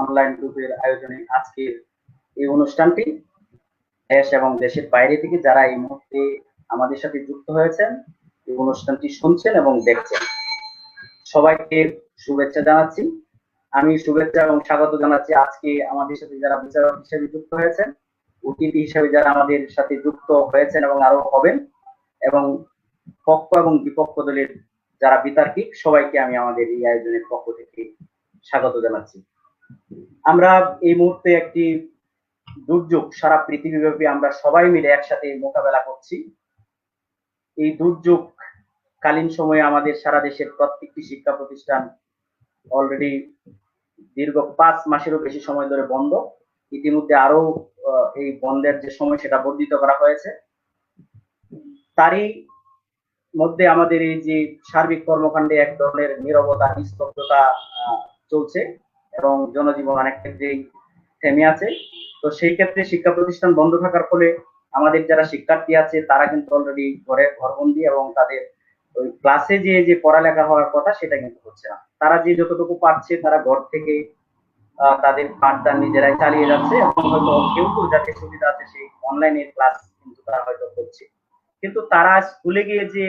Online গ্রুপের আয়োজনে আজকের এই অনুষ্ঠানটি দেশ এবং দেশের বাইরে থেকে যারা এই মুহূর্তে আমাদের সাথে যুক্ত হয়েছেন, এই অনুষ্ঠানটি শুনছেন এবং দেখছেন, সবাইকে শুভেচ্ছা জানাচ্ছি। আমি শুভেচ্ছা এবং স্বাগত জানাচ্ছি আজকে আমাদের সাথে যারা বিচারক হিসেবে যুক্ত হয়েছেন, অতিথি হিসেবে যারা আমাদের সাথে যুক্ত হয়েছেন এবং আরো হবেন, এবং পক্ষ এবং বিপক্ষ দলের যারা বিতার্কিক, সবাইকে আমি আমাদের এই আয়োজনের পক্ষ থেকে স্বাগত জানাচ্ছি। আমরা এই মুহূর্তে একটি দুর্যোগ সারা পৃথিবীব্যাপী আমরা সবাই মিলে একসাথে মোকাবেলা করছি। এই দুর্যোগ কালীন সময়ে আমাদের সারা দেশের প্রত্যেকটি শিক্ষা প্রতিষ্ঠান অলরেডি দীর্ঘ 5 মাসেরও বেশি সময় ধরে বন্ধ। ইতিমধ্যে আরো এই বন্ধের যে সময় সেটা বর্ধিত করা হয়েছে। তারই মধ্যে আমাদের এই যে সার্বিক কর্মকাণ্ডে এক ধরনের নীরবতা, নিস্তব্ধতা চলছে এবং জনজীবন অনেক ক্ষেত্রেই থেমে আছে। তো সেই ক্ষেত্রে শিক্ষা প্রতিষ্ঠান বন্ধ থাকার ফলে আমাদের যারা শিক্ষার্থী আছে তারা কিন্তু অলরেডি ঘরবন্দি এবং তাদের ওই ক্লাসে যে পড়ালেখা হওয়ার কথা সেটা কিন্তু হচ্ছে না। তারা যে যতটুকু পারছে তারা ঘর থেকে তাদের পাঠদান নিজেরাই চালিয়ে যাচ্ছে এবং হয়তো কেউ কেউ যাতে সুবিধা আছে সেই অনলাইনে ক্লাস কিন্তু তারা হয়তো করছে। কিন্তু তারা স্কুলে গিয়ে যে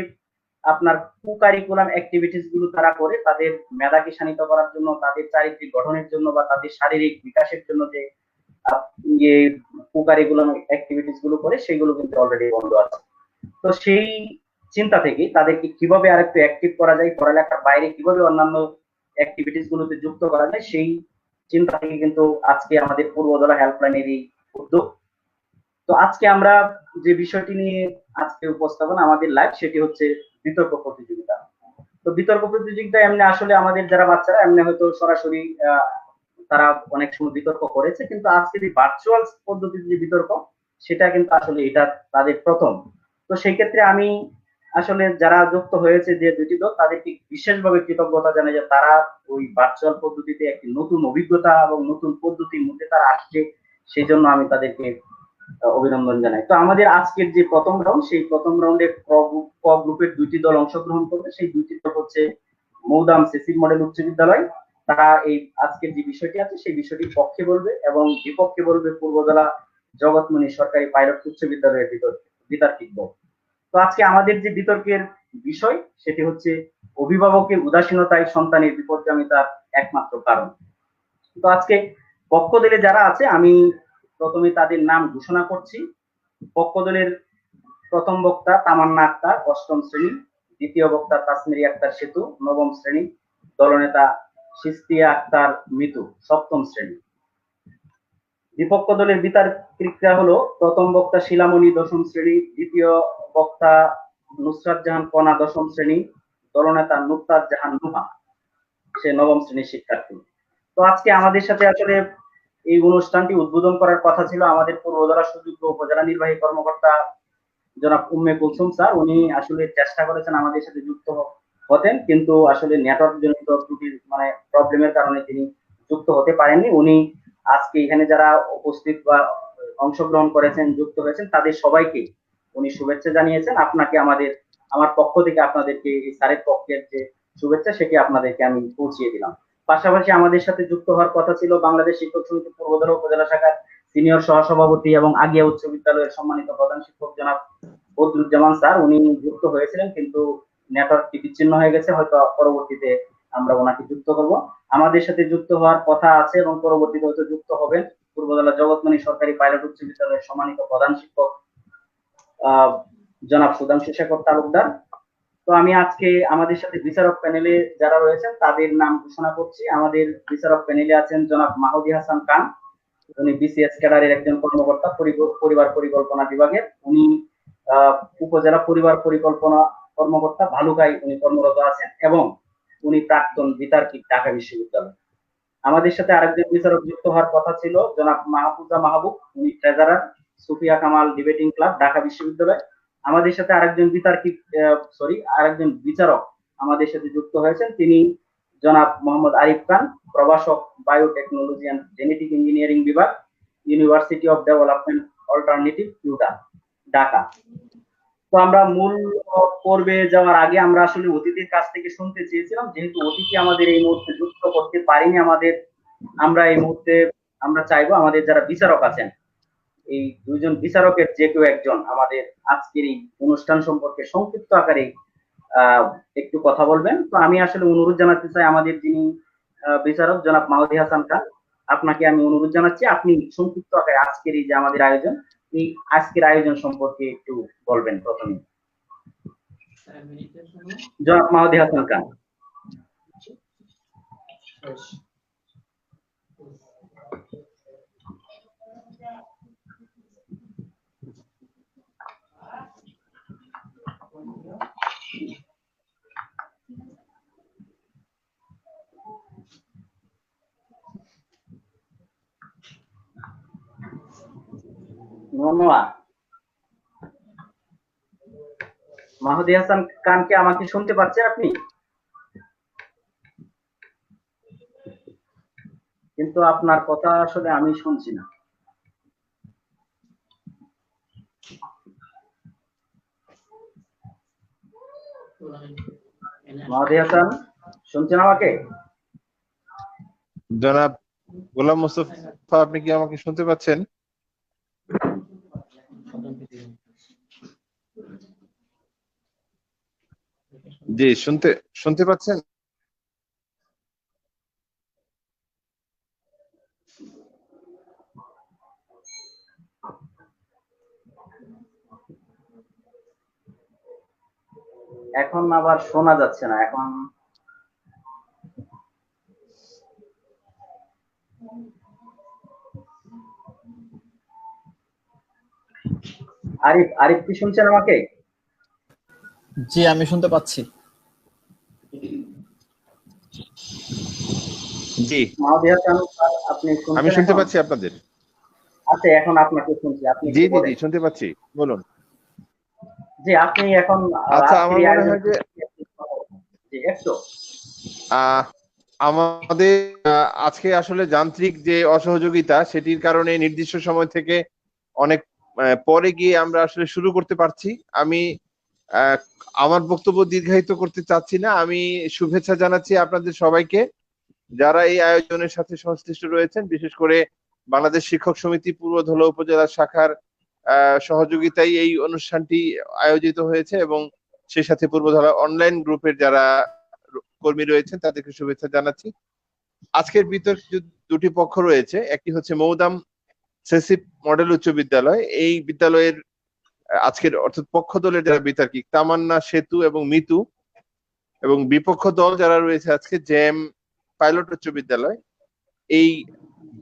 আপনার কো-কারিকুলাম অ্যাক্টিভিটিস গুলো তারা করে তাদের মেধাকে শানিত করার জন্য, তাদের চারিত্রিক গঠনের জন্য বা তাদের শারীরিক বিকাশের জন্য যে কো-কারিকুলাম অ্যাক্টিভিটিস গুলো করে সেগুলো কিন্তু অলরেডি বন্ধ আছে। তো সেই চিন্তা থেকে তাদেরকে কিভাবে আরেকটু অ্যাক্টিভ করা যায়, পড়ালেখার বাইরে কিভাবে অন্যান্য অ্যাক্টিভিটিস গুলোতে যুক্ত করা যায়, সেই চিন্তা থেকে কিন্তু আজকে আমাদের পূর্বধলা হেল্পলাইনের এই উদ্যোগ। তো আজকে আমরা যে বিষয়টি নিয়ে আজকে উপস্থাপন আমাদের লাইভ, সেটি হচ্ছে বিতর্ক প্রতিযোগিতা। তো বিতর্ক প্রতিযোগিতা এমনি আসলে আমাদের যারা বাচ্চারা এমনি হয়তো সরাসরি তারা অনেক সময় বিতর্ক করেছে, কিন্তু আজকে যে ভার্চুয়াল পদ্ধতিতে যে বিতর্ক সেটা কিন্তু আসলে এটা তাদের প্রথম। তো সেই ক্ষেত্রে আমি আসলে যারা যুক্ত হয়েছে যে দুটি দল তাদেরকে বিশেষভাবে কৃতজ্ঞতা জানাই যে তারা ওই ভার্চুয়াল পদ্ধতিতে একটি নতুন অভিজ্ঞতা এবং নতুন পদ্ধতির মধ্যে তারা আসছে, সেই জন্য আমি তাদেরকে অভিনন্দন জানাই। তো আমাদের আজকের যে প্রথম রাউন্ড, সেই প্রথম রাউন্ডে ক গ্রুপের দুইটি দল অংশগ্রহণ করবে। সেই দুইটি দল হচ্ছে মৌদাম সিসি মডেল উচ্চ বিদ্যালয়, তারা এই আজকের যে বিষয়টি আছে সেই বিষয়টি পক্ষে বলবে, এবং বিপক্ষে বলবে পূর্বজেলা জগৎমণি সরকারি পাইলট উচ্চ বিদ্যালয়ের বিতার্কিক দল। তো আজকে আমাদের যে বিতর্কের বিষয় সেটি হচ্ছে অভিভাবকের উদাসীনতায় সন্তানের বিপদগামিতার একমাত্র কারণ। তো আজকে পক্ষ দলে যারা আছে আমি প্রথমে তাদের নাম ঘোষণা করছি। পক্ষ দলের প্রথম বক্তা তামান্না আক্তার, 8ম শ্রেণী। দ্বিতীয় বক্তা তাসমিরি আক্তার সেতু, 9ম শ্রেণী। দলনেতা সিস্তিয়া আক্তার মিতু, 7ম শ্রেণী। বিপক্ষ দলের বিতার্কিকরা হলো প্রথম বক্তা শিলামণি, 10ম শ্রেণী। দ্বিতীয় বক্তা নুসরাত জাহান কণা, 10ম শ্রেণী। দলনেতা নুসরাত জাহান নুহা, সে 9ম শ্রেণীর শিক্ষার্থী। তো আজকে আমাদের সাথে আসলে এই অনুষ্ঠানটি উদ্বোধন করার কথা ছিল আমাদের পূর্বধলা সুযোগ্য উপজেলা নির্বাহী কর্মকর্তা জনাব উম্মে কুলসুম স্যার। উনি আসলে চেষ্টা করেছেন আমাদের সাথে যুক্ত হতেন, কিন্তু আসলে নেটওয়ার্ক জনিত ত্রুটির মানে প্রবলেমের কারণে তিনি যুক্ত হতে পারেননি। উনি আজকে এখানে যারা উপস্থিত বা অংশগ্রহণ করেছেন, যুক্ত হয়েছেন, তাদের সবাইকে উনি শুভেচ্ছা জানিয়েছেন। আপনাকে আমার পক্ষ থেকে আপনাদেরকে এই স্যারের পক্ষের যে শুভেচ্ছা সেটি আপনাদেরকে আমি পৌঁছিয়ে দিলাম। পাশাপাশি আমাদের সাথে যুক্ত হওয়ার কথা ছিল বাংলাদেশ শিক্ষক সমিতি পূর্বধলা উপজেলা শাখার সিনিয়র সহসভাপতি এবং আগিয়া উচ্চ বিদ্যালয়ের সম্মানিত প্রধান শিক্ষক জনাব বদরুজ্জামান স্যার। উনি যুক্ত হয়েছিলেন কিন্তু নেটওয়ার্কটি বিচ্ছিন্ন হয়ে গেছে, হয়তো পরবর্তীতে আমরা ওনাকে যুক্ত করব। আমাদের সাথে যুক্ত হওয়ার কথা আছে এবং পরবর্তীতে হয়তো যুক্ত হবেন পূর্বধলা জগৎমণি সরকারি পাইলট উচ্চ বিদ্যালয়ের সম্মানিত প্রধান শিক্ষক জনাব সুধাংশু শেখর তালুকদার। তো আমি আজকে আমাদের সাথে বিচারক প্যানেলে যারা রয়েছেন তাদের নাম ঘোষণা করছি। আমাদের বিচারক প্যানেলে আছেন জনাব মাহদি হাসান খান, উনি বিসিএস ক্যাডারের একজন কর্মকর্তা, পরিবার পরিকল্পনা বিভাগের। উনি উপজেলা পরিবার পরিকল্পনা কর্মকর্তা ভালুকায় উনি কর্মরত আছেন এবং উনি প্রাক্তন বিতার্কিক ঢাকা বিশ্ববিদ্যালয়। আমাদের সাথে আরেকজন বিচারক যুক্ত হওয়ার কথা ছিল জনাব মাহফুজা মাহবুব, উনি treasurer, Sufia Kamal debating club, Dhaka বিশ্ববিদ্যালয়। আমাদের সাথে আরেকজন আরেকজন বিচারক আমাদের সাথে যুক্ত হয়েছেন, তিনি জনাব মোহাম্মদ আরিফ খান, প্রভাষক, বায়োটেকনোলজি অ্যান্ড জেনেটিক ইঞ্জিনিয়ারিং বিভাগ, ইউনিভার্সিটি অফ ডেভেলপমেন্ট অল্টারনেটিভ, ইউটা, ঢাকা। তো আমরা মূল পর্বে যাওয়ার আগে আমরা আসলে অতিথির কাছ থেকে শুনতে চেয়েছিলাম, যেহেতু অতিথি আমাদের এই মুহূর্তে যুক্ত করতে পারিনি আমাদের আমরা এই মুহূর্তে আমরা চাইবো আমাদের যারা বিচারক আছেন, এই দুইজন বিচারকের যে কেউ একজন আমাদের আজকের এই অনুষ্ঠান সম্পর্কে সংক্ষিপ্ত আকারে একটু কথা বলবেন। তো আমি আসলে অনুরোধ জানাতে চাই আমাদের যিনি বিচারক জনাব মাহদী হাসান খান, আপনাকে আমি অনুরোধ জানাচ্ছি আপনি সংক্ষিপ্ত আকারে আজকের এই যে আমাদের আয়োজন, এই আজকের আয়োজন সম্পর্কে একটু বলবেন প্রথমে। জনাব মাহদী হাসান খান। ধন্যবাদ। মাহদী হাসান খানকে আমাকে শুনতে পাচ্ছেন আপনি? কিন্তু আপনার কথা আসলে আমি শুনছি না। মাহদী হাসান শুনছেন আমাকে? জনাব গোলাম মোস্তফা, আপনি কি আমাকে শুনতে পাচ্ছেন? জি, শুনতে পাচ্ছেন? এখন আবার শোনা যাচ্ছে না। এখন আরিফ কি শুনছেন আমাকে? জি, আমি শুনতে পাচ্ছি। জি, মাহদী হাসান আপনি আমি শুনছেন? শুনতে এখন পাচ্ছি আপনাদের। আচ্ছা, এখন আপনাকে শুনছি। আপনি জি একটু জি জি বলেন। শুনতে পাচ্ছি, বলুন। জি, আপনি এখন আচ্ছা, আজকের আমার এই মনে আয়োজন হয় যে জি একটু আমাদের আজকে আসলে যান্ত্রিক যে অসহযোগিতা, সেটির কারণে নির্দিষ্ট সময় থেকে অনেক পরে গিয়ে আমরা আসলে শুরু করতে পারছি। আমি আহ, আমার বক্তব্য দীর্ঘায়িত করতে চাচ্ছি না। আমি শুভেচ্ছা জানাচ্ছি আপনাদের সবাইকে, যারা এই আয়োজনের সাথে সংশ্লিষ্ট রয়েছেন। বিশেষ করে বাংলাদেশ শিক্ষক সমিতি পূর্ব ধলা উপজেলা শাখার সহযোগিতায় এই অনুষ্ঠানটি আয়োজিত হয়েছে, এবং সেই সাথে পূর্ব ধলা অনলাইন গ্রুপের যারা কর্মী রয়েছেন তাদেরকে শুভেচ্ছা জানাচ্ছি। আজকের বিতর্কে দুটি পক্ষ রয়েছে। একটি হচ্ছে মৌদাম সেসিপ মডেল উচ্চ বিদ্যালয়। এই বিদ্যালয়ের আজকের অর্থাৎ পক্ষ দলের যারা বিতার্কিক তামান্না, সেতু এবং মিতু, এবং বিপক্ষ দল যারা রয়েছে আজকে জেএম পাইলট উচ্চ বিদ্যালয়। এই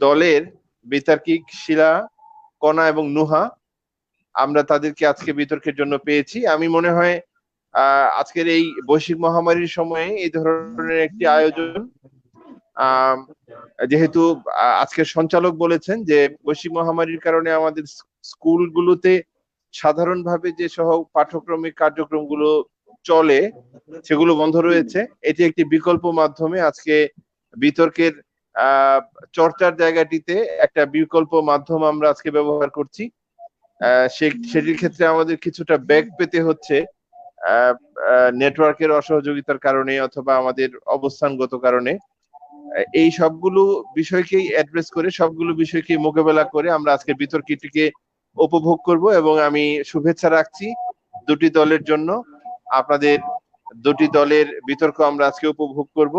দলের বিতার্কিক শিলা, কণা এবং নুহা, আমরা তাদেরকে আজকে বিতর্কের জন্য পেয়েছি। আমি মনে হয় আজকের এই বৈশ্বিক মহামারীর সময়ে এই ধরনের একটি আয়োজন, যেহেতু আজকের সঞ্চালক বলেছেন যে বৈশ্বিক মহামারীর কারণে আমাদের স্কুলগুলোতে সাধারণভাবে যে সহ পাঠ্যক্রমিক কার্যক্রমগুলো চলে সেগুলো বন্ধ রয়েছে। এটি একটি বিকল্প মাধ্যমে আজকে বিতর্কের চর্চার জায়গাটিতে একটা বিকল্প মাধ্যম আমরা আজকে ব্যবহার করছি। সেটির ক্ষেত্রে আমাদের কিছুটা ব্যাক পেতে হচ্ছে নেটওয়ার্কের অসহযোগিতার কারণে অথবা আমাদের অবস্থানগত কারণে। এই সবগুলো বিষয়কেই অ্যাড্রেস করে, সবগুলো বিষয়কে মোকাবেলা করে আমরা আজকে বিতর্কটিকে উপভোগ করব, এবং আমি শুভেচ্ছা রাখছি দুটি দলের জন্য। আপনাদের দুটি দলের বিতর্ক আমরা আজকে উপভোগ করব।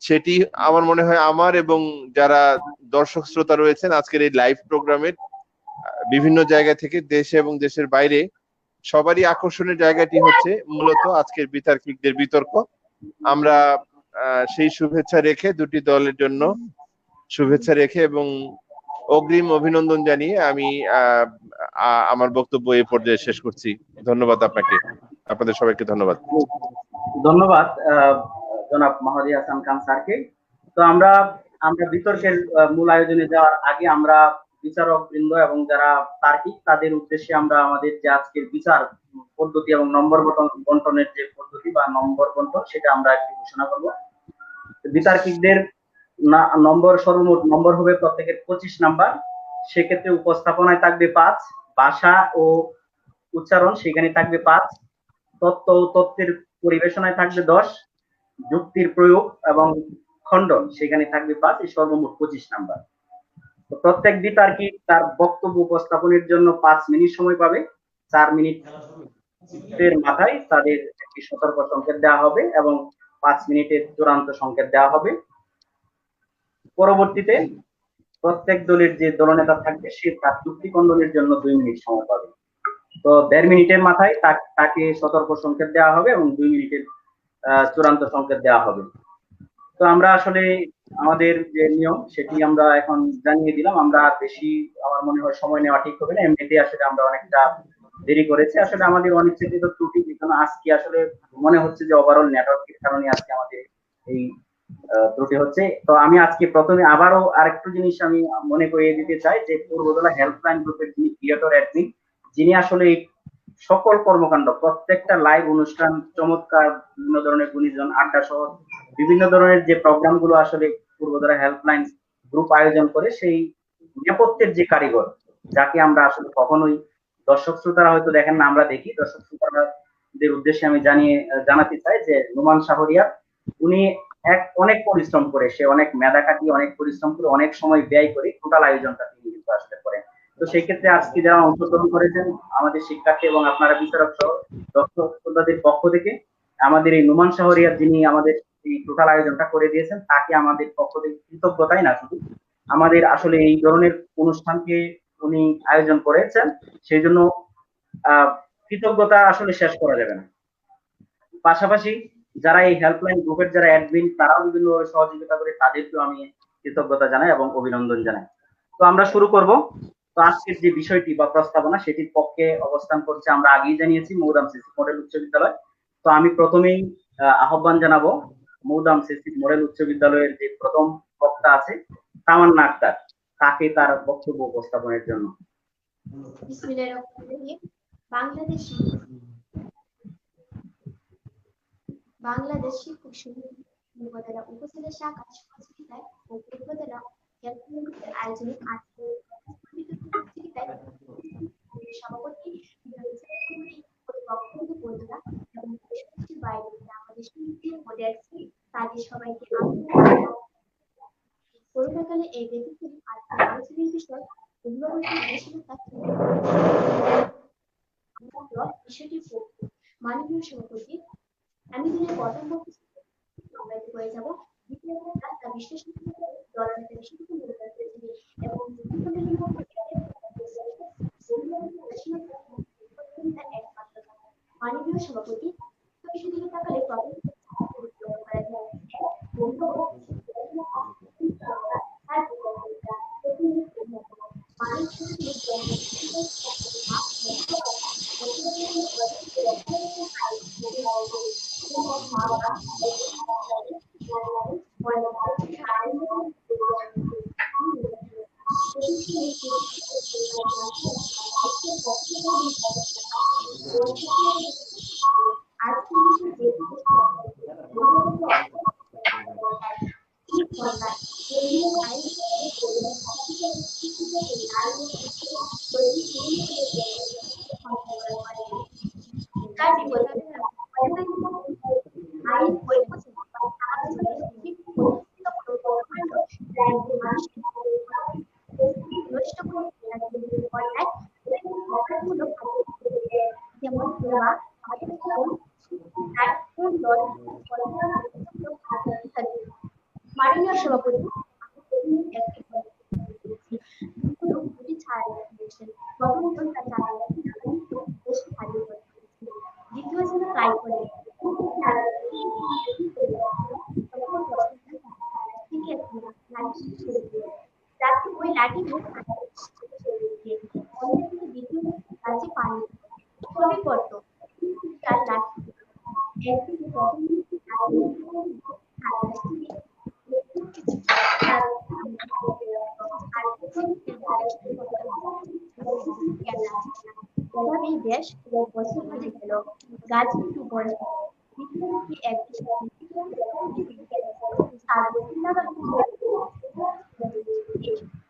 সেটি আমার মনে হয় আমার এবং যারা দর্শক শ্রোতা রয়েছেন আজকের এই লাইভ প্রোগ্রামের বিভিন্ন জায়গা থেকে, দেশে এবং দেশের বাইরে, সবারই আকর্ষণের জায়গাটি হচ্ছে মূলত আজকের বিতার্কিকদের বিতর্ক। আমরা সেই শুভেচ্ছা রেখে, দুটি দলের জন্য শুভেচ্ছা রেখে এবং অগ্রিম অভিনন্দন জানিয়ে আমি আমার বক্তব্য এই পর্যায়ে শেষ করছি। ধন্যবাদ আপনাকে, আপনাদের সবাইকে ধন্যবাদ। ধন্যবাদ জনাব মাহদী হাসান খান স্যারকে। তো আমরা বিতর্কের মূল আয়োজনে যাওয়ার আগে আমরা বিচারক বৃন্দ এবং যারা তার্কিক তাদের উদ্দেশ্যে আমরা আমাদের যে আজকের বিচার পদ্ধতি এবং নম্বর বন্টনের যে পদ্ধতি বা নম্বর বন্টন সেটা আমরা একটু ঘোষণা করব। বিতার্কিকদের সর্বমোট নম্বর হবে প্রত্যেকের 25 নাম্বার। সেক্ষেত্রে উপস্থাপনায় থাকবে 5, ভাষা ও উচ্চারণ সেখানে থাকবে 5, তত্ত্ব ও তত্ত্বের পরিবেশনায় থাকবে 10, যুক্তির প্রয়োগ এবং খণ্ড, সেখানে থাকবে 5, এই সর্বমোট 25 নাম্বার। তো প্রত্যেক বিতর্কী তার বক্তব্য উপস্থাপনের জন্য 5 মিনিট সময় পাবে। 4 মিনিটের মাথায় তাদের একটি সতর্ক সংকেত দেওয়া হবে এবং 5 মিনিটের চূড়ান্ত সংকেত দেওয়া হবে। পরবর্তীতে প্রত্যেক দলের যে দলনেতা থাকবে সে তার যুক্তি খণ্ডনের জন্য 2 মিনিট সময় পাবে। তো 1.5 মিনিটের মাথায় তাকে সতর্ক সংকেত দেওয়া হবে এবং 2 মিনিটের চূড়ান্ত সংকেত দেওয়া হবে। তো আমরা আসলে আমাদের যে নিয়ম সেটি আমরা এখন জানিয়ে দিলাম। আমরা বেশি আমার মনে হয় সময় নেওয়া ঠিক হবে না, এমনিতে আসলে আমরা অনেকটা দেরি করেছি। আসলে আমাদের অনিচ্ছাকৃত ত্রুটি, যেখানে আজকে আসলে মনে হচ্ছে যে ওভারঅল নেটওয়ার্কের কারণে আজকে আমাদের এই ত্রুটি হচ্ছে। তো আমি আজকে প্রথমে আবারও আরেকটু জিনিস আমি মনে করিয়ে দিতে চাই যে পূর্বতলা হেল্পলাইন গ্রুপের যিনি ক্রিয়েটর অ্যাডমিন, যিনি আসলে সকল কর্মকাণ্ড, প্রত্যেকটা লাইভ অনুষ্ঠান, চমৎকার বিভিন্ন ধরনের গুণীজন আড্ডা সহ বিভিন্ন ধরনের যে প্রোগ্রাম গুলো আসলে পূর্বতলা হেল্পলাইন গ্রুপ আয়োজন করে, সেই নেপথ্যের যে কারিগর, যাকে আমরা আসলে কখনোই দর্শক শ্রোতারা হয়তো দেখেন না, আমরা দেখি। দর্শক শ্রোতাদের উদ্দেশ্যে আমি জানাতে চাই যে নোমান শাহরিয়ার, উনি অনেক পরিশ্রম করে, সে অনেক মেধা খাটিয়ে অনেক পরিশ্রম করে অনেক সময় ব্যয় করে টোটাল আয়োজনটা তিনি কিন্তু আসলে করেন। তো সেই ক্ষেত্রে আজকে যারা অংশগ্রহণ করেছেন আমাদের শিক্ষার্থী এবং আপনারা বিচারক সহ দর্শক শ্রোতাদের পক্ষ থেকে আমাদের এই নোমান শাহরিয়ার, যিনি আমাদের এই টোটাল আয়োজনটা করে দিয়েছেন, তাকে আমাদের পক্ষ থেকে কৃতজ্ঞতাই না শুধু আমাদের আসলে এই ধরনের অনুষ্ঠানকে উনি আয়োজন করেছেন, সেই জন্য কৃতজ্ঞতা আসলে শেষ করা যাবে না। পাশাপাশি যারা এই হেল্পলাইন গ্রুপের যারা অ্যাডমিন, তারাও বিভিন্ন সহযোগিতা করে, তাদেরকেও আমি কৃতজ্ঞতা জানাই এবং অভিনন্দন জানাই। তো আমরা শুরু করব। তো আজকের যে বিষয়টি বা প্রস্তাবনা, সেটির পক্ষে অবস্থান করছে, আমরা আগেই জানিয়েছি, মৌদাম সিসি মডেল উচ্চ বিদ্যালয়। তো আমি প্রথমেই আহ্বান জানাবো মৌদাম সিসি মডেল উচ্চ বিদ্যালয়ের যে প্রথম বক্তা আছে তামান্না আক্তার, তাকে তার বক্তব্য উপস্থাপনের জন্য। বাংলাদেশ শিক্ষক সমিতি পূর্বতলা উপজেলা শাখা সহযোগিতায় ও পূর্বতলা আয়োজনে আজকে সভাপতি বন্ধুরা এবং বাইরে আমাদের শিল্পীর মধ্যে আছে, তাদের সবাইকে করোনাকালে এই ব্যক্তির আলোচনার বিষয় বিষয়টি মাননীয় সভাপতি আমি দিনের প্রথম আমরা হয়ে যাব দ্বিতীয় রাস্তা বিশ্লেষণ দলনেতা বিষয়টি এবং মাননীয় সভাপতি বিষয়টিকে তাকালে প্রথম মাননীয় সভাপতি দ্বিতীয় ছিল ওই লাঠি পানি সবই করতো তার লাঠি বেশ বছর কেটে গেল, গাছ একটু বড়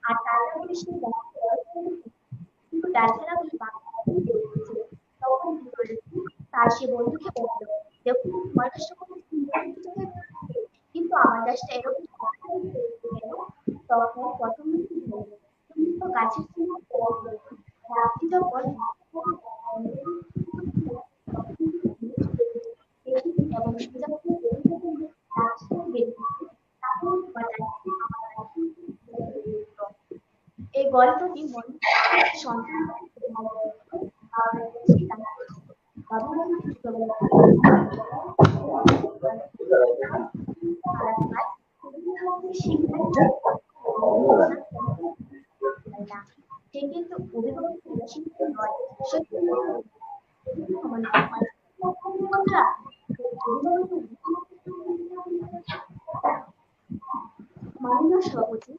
আর তার সে বন্ধুকে বলল, দেখুন তোমার কাজটা কিন্তু আমার কাজটা এরকম তো গাছের রাত্রি যখন এবং এই গল্পটি সন্তান সে কিন্তু অভিভাবক নয়, সে মাননীয় সভাপতি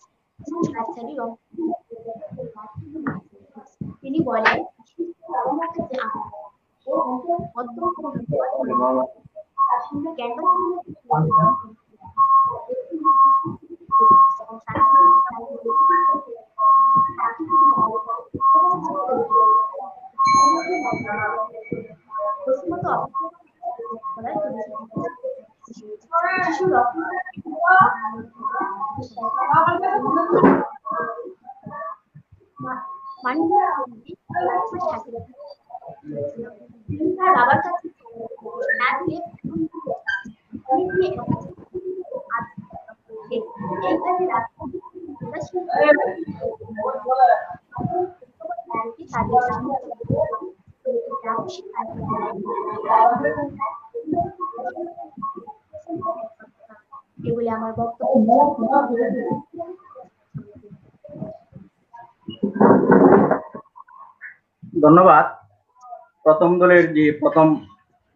তিনি বলেন বাবার কাছে এগুলি আমার বক্তব্য। ধন্যবাদ। প্রথম দলের যে প্রথম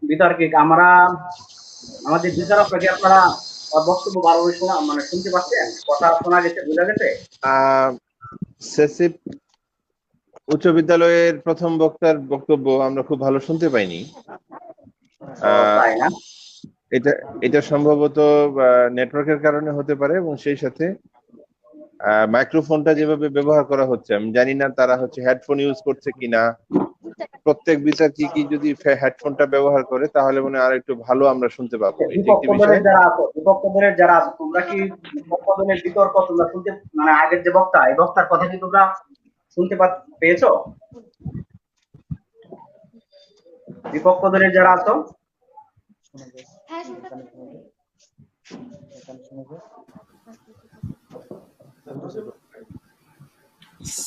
বিতর্কিক, আমাদের বিচারকরা কি আপনারা বক্তব্য ভালোভাবে শুনতে পাচ্ছেন? কথা শোনা গেছে, বোঝা গেছে? সেসিপ উচ্চ বিদ্যালয়ের প্রথম বক্তার বক্তব্য আমরা খুব ভালো শুনতে পাইনি। তাই না? এটা সম্ভবত নেটওয়ার্কের কারণে হতে পারে, এবং সেই সাথে মাইক্রোফোনটা যেভাবে ব্যবহার করা হচ্ছে, আমি জানি না তারা হেডফোন ইউজ করছে কিনা। প্রত্যেক বিচারপতি যদি হেডফোনটা ব্যবহার করে তাহলে মনে হয় আর একটু ভালো আমরা শুনতে পাবো। বিপক্ষ দলের যারা আছো তোমরা কি বিপক্ষ দলের বিতর্ক তোমরা শুনতে, আগের যে বক্তা, এই বক্তার কথা কি তোমরা শুনতে পেয়েছো? বিপক্ষ দলের যারা আছো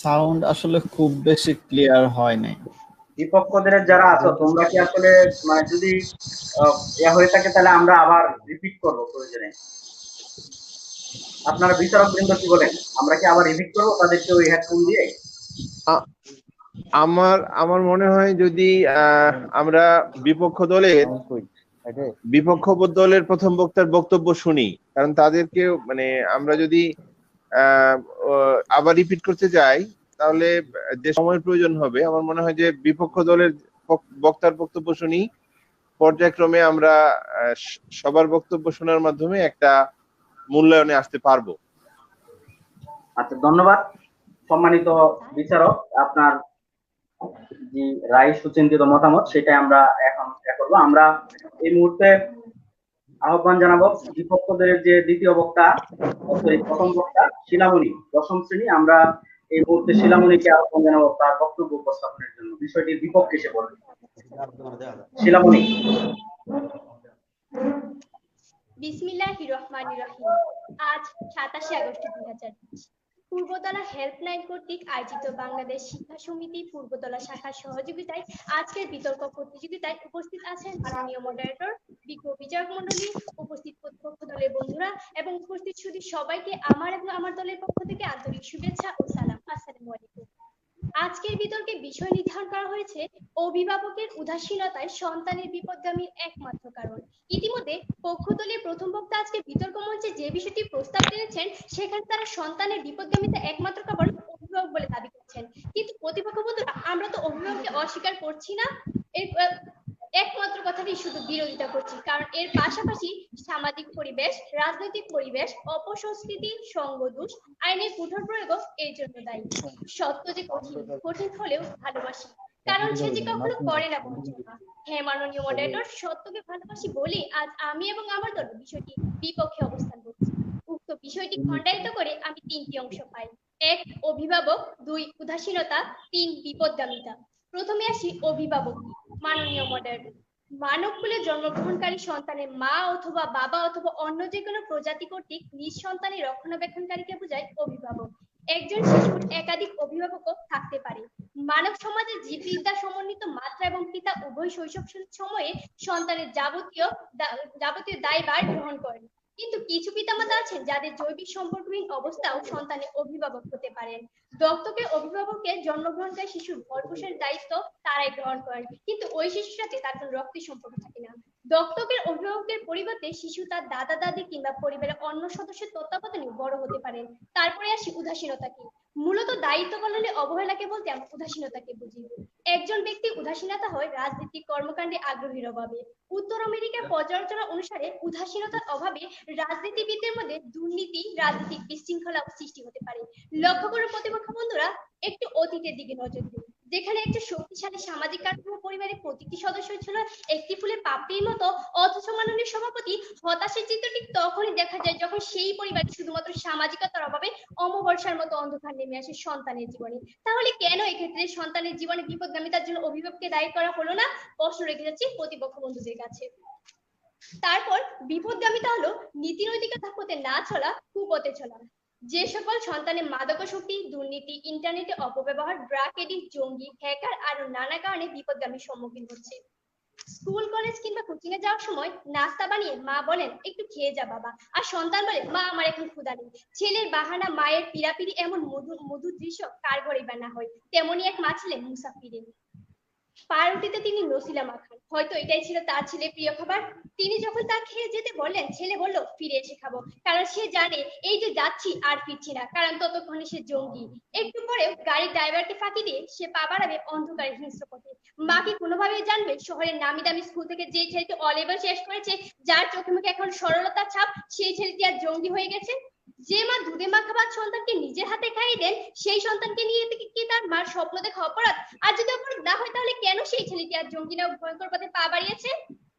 সাউন্ড আসলে খুব বেশি ক্লিয়ার হয় নাই। বিপক্ষ দলের যারা আছো তোমরা কি আসলে যদি হয়ে থাকে তাহলে আমরা আবার রিপিট করবো প্রয়োজনে। আপনারা বিচারক বৃন্দ কি বলেন? আমরা কি আবার রিপিট করবো তাদেরকে ওই হেডফোন দিয়ে? আমার মনে হয় যদি আমরা বিপক্ষ দলের প্রথম বক্তার বক্তব্য শুনি, কারণ তাদেরকে আমরা যদি আবার রিপিট করতে যাই তাহলে যে সময়ের প্রয়োজন হবে, আমার মনে হয় যে বিপক্ষ দলের বক্তার বক্তব্য শুনি, পর্যায়ক্রমে আমরা সবার বক্তব্য শোনার মাধ্যমে একটা মূল্যায়নে আসতে পারবো। আচ্ছা, ধন্যবাদ সম্মানিত বিচারক। আপনার যে রায় সুচিন্তিত মতামত সেটা আমরা এখন করবো। আমরা এই মুহূর্তে আহ্বান জানাবো বিপক্ষ দলের যে দ্বিতীয় বক্তা, প্রথম বক্তা শিলামণি, দশম শ্রেণী। আমরা এই মুহূর্তে শিলামণিকে আহ্বান জানাবো তার বক্তব্য উপস্থাপনের জন্য, বিষয়টির বিপক্ষে সে বলবে। শিলামণি। বিসমিল্লাহির রহমানির রহিম। আজ 27 আগস্ট 2020 পূর্বতলা হেল্পলাইন কর্তৃক আয়োজিত বাংলাদেশ শিক্ষা সমিতি পূর্বতলা শাখার সহযোগিতায় আজকের বিতর্ক প্রতিযোগিতায় উপস্থিত আছেন মাননীয় মডারেটর, বিজ্ঞ বিচারক মণ্ডলী, উপস্থিত প্রতিপক্ষ দলের বন্ধুরা এবং উপস্থিত শুধু সবাইকে আমার এবং আমার দলের পক্ষ থেকে আন্তরিক শুভেচ্ছা ও সালাম। আসসালামু আলাইকুম। আজকের বিতর্কে বিষয় নির্ধারণ করা হয়েছে অভিভাবকের উদাসীনতায় সন্তানের বিপদগামীর একমাত্র কারণ। ইতিমধ্যে পক্ষ দলের প্রথম বক্তা আজকে বিতর্ক মঞ্চে যে বিষয়টি প্রস্তাব টেনেছেন সেখানে তারা সন্তানের বিপদগামিতা একমাত্র কারণ অভিভাবক বলে দাবি করছেন, কিন্তু প্রতিপক্ষ বন্ধুরা আমরা তো অভিভাবককে অস্বীকার করছি না, এর একমাত্র কথাটি শুধু বিরোধিতা করছি, কারণ এর পাশাপাশি সামাজিক পরিবেশ, রাজনৈতিক পরিবেশ, অপসংস্কৃতি, সঙ্গদোষ, আইনের কঠোর প্রয়োগ এর জন্য দায়ী। সত্য যে কঠিন হলেও ভালোবাসি, কারণ সে যে কখনো করে না বঞ্চনা। হ্যাঁ মাননীয় মডারেটর, সত্যকে ভালোবাসি বলে আজ আমি এবং আমার দল বিষয়টি বিপক্ষে অবস্থান করছি। উক্ত বিষয়টি খণ্ডায়িত করে আমি 3টি অংশ পাই। এক, অভিভাবক। 2, উদাসীনতা। 3, বিপদগামিতা। প্রথমে আসি অভিভাবক। মাননীয় মডারেটর, মানব কুলে জন্মগ্রহণকারী সন্তানের মা অথবা বাবা অথবা অন্য যে কোনো প্রজাতি কর্তৃক নিজ সন্তানের রক্ষণাবেক্ষণকারীকে বোঝায় অভিভাবক। একজন শিশুর একাধিক অভিভাবকও থাকতে পারে। মানব সমাজে জীববিদ্যা সমন্বিত মাত্রা এবং পিতা উভয় শৈশব সময়ে সন্তানের যাবতীয় দায়ভার গ্রহণ করেন। কিন্তু কিছু পিতামাতা আছেন যাদের জৈবিক সম্পর্কহীন অবস্থাও সন্তানের অভিভাবক হতে পারেন। দত্তকের অভিভাবকের জন্মগ্রহণকারী শিশুর ভরণপোষণের দায়িত্ব তারাই গ্রহণ করেন, কিন্তু ওই শিশুর সাথে তার কোনো রক্তের সম্পর্ক থাকে না। দত্তকের অভিভাবকের পরিবর্তে শিশু তার দাদা দাদি কিংবা পরিবারের অন্য সদস্যের তত্ত্বাবধানে বড় হতে পারেন। তারপরে আসি উদাসীনতা কি। মূলত দায়িত্ব পালনে অবহেলাকে বলতে আমরা উদাসীনতাকে বুঝি। একজন ব্যক্তি উদাসীনতা হয় রাজনৈতিক কর্মকাণ্ডে আগ্রহীর অভাবে। উত্তর আমেরিকার পর্যালোচনা অনুসারে উদাসীনতার অভাবে রাজনীতিবিদদের মধ্যে দুর্নীতি, রাজনৈতিক বিশৃঙ্খলা সৃষ্টি হতে পারে। লক্ষ্য করে প্রতিপক্ষ বন্ধুরা, একটু অতীতের দিকে নজর দিন, যেখানে একটা শক্তিশালী সামাজিক কাঠামো পরিবারের প্রতিটি সদস্য ছিল একটি ফুলের পাপড়ির মতো, অথচ মাননীয় সভাপতি হতাশার চিত্র ঠিক তখনই দেখা যায় যখন সেই পরিবার শুধুমাত্র সামাজিকতার অভাবে অমাবস্যার মতো অন্ধকার নেমে আসে সন্তানের জীবনে। তাহলে কেন এক্ষেত্রে সন্তানের জীবনে বিপদগামিতার জন্য অভিভাবককে দায়ী করা হলো না? প্রশ্ন রেখে যাচ্ছি প্রতিপক্ষ বন্ধুদের কাছে। তারপর বিপদগামিতা হলো নীতি নৈতিকতা পথে না চলা, কুপথে চলা। যে সকল সন্তানের মাদকাসক্তি, দুর্নীতি, ইন্টারনেটে অপব্যবহার, ড্রাগ এডিক্ট, জঙ্গি, হ্যাকার আর নানা কারণে বিপদগামীর সম্মুখীন হচ্ছে। স্কুল কলেজ কিংবা কোচিং এ যাওয়ার সময় নাস্তা বানিয়ে মা বলেন একটু খেয়ে যা বাবা, আর সন্তান বলে মা আমার এখন ক্ষুধা নেই। ছেলের বাহানা, মায়ের পিড়াপিড়ি, এমন মধুর দৃশ্য কার ঘরে বা না হয়। তেমনি এক মা ছিলেন মুসাফিরিন। পাউরুটিতে তিনি নসিলা মাখান, হয়তো এটাই ছিল তার ছেলের প্রিয় খাবার। তিনি যখন তা খেয়ে যেতে বললেন, ছেলে বলল ফিরে এসে খাবো, কারণ সে জানে এই যে যাচ্ছি আর ফিরছি না, কারণ ততক্ষণে সে জঙ্গি। একটু পরে গাড়ির ড্রাইভারকে ফাঁকি দিয়ে সে পা বাড়াবে অন্ধকারের হিংস্র পথে। মা কি কোনোভাবেই জানবে শহরের নামি দামি স্কুল থেকে যে ছেলেটি অলেভেল শেষ করেছে, যার চোখে মুখে এখন সরলতার ছাপ, সেই ছেলেটি আর জঙ্গি হয়ে গেছে? যে মা দুধে মাখা ভাত সন্তানকে নিজের হাতে খাইয়ে দেন, সেই সন্তানকে নিয়ে কি তার মার স্বপ্ন দেখা অপরাধ? আর যদি অপরাধ না হয়, তাহলে কেন সেই ছেলেটি আর জঙ্গি না ভয়ঙ্কর পথে পা বাড়িয়েছে?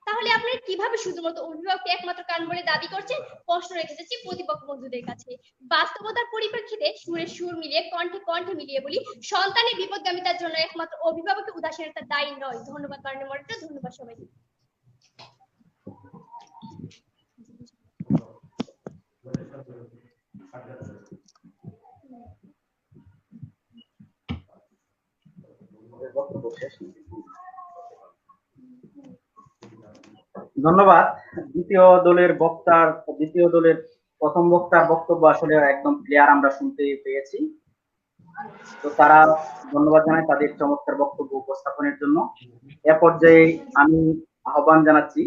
তাহলে আপনারা কিভাবে শুধুমাত্র অভিভাবককে একমাত্র কারণ বলে দাবি করছেন? প্রশ্ন রেখে যাচ্ছি প্রতিপক্ষ বন্ধুদের কাছে। বাস্তবতার পরিপ্রেক্ষিতে সুরে সুর মিলিয়ে, কণ্ঠে কণ্ঠে মিলিয়ে বলি, সন্তানের বিপদগামিতার জন্য একমাত্র অভিভাবকের উদাসীনতা দায়ী নয়। ধন্যবাদ মাননীয় মডারেটর, ধন্যবাদ সবাইকে। ধন্যবাদ। দ্বিতীয় দলের প্রথম বক্তার বক্তব্য আসলে একদম ক্লিয়ার আমরা শুনতে পেয়েছি। তো তারা ধন্যবাদ জানাই তাদের চমৎকার বক্তব্য উপস্থাপনের জন্য। এ পর্যায়ে আমি আহ্বান জানাচ্ছি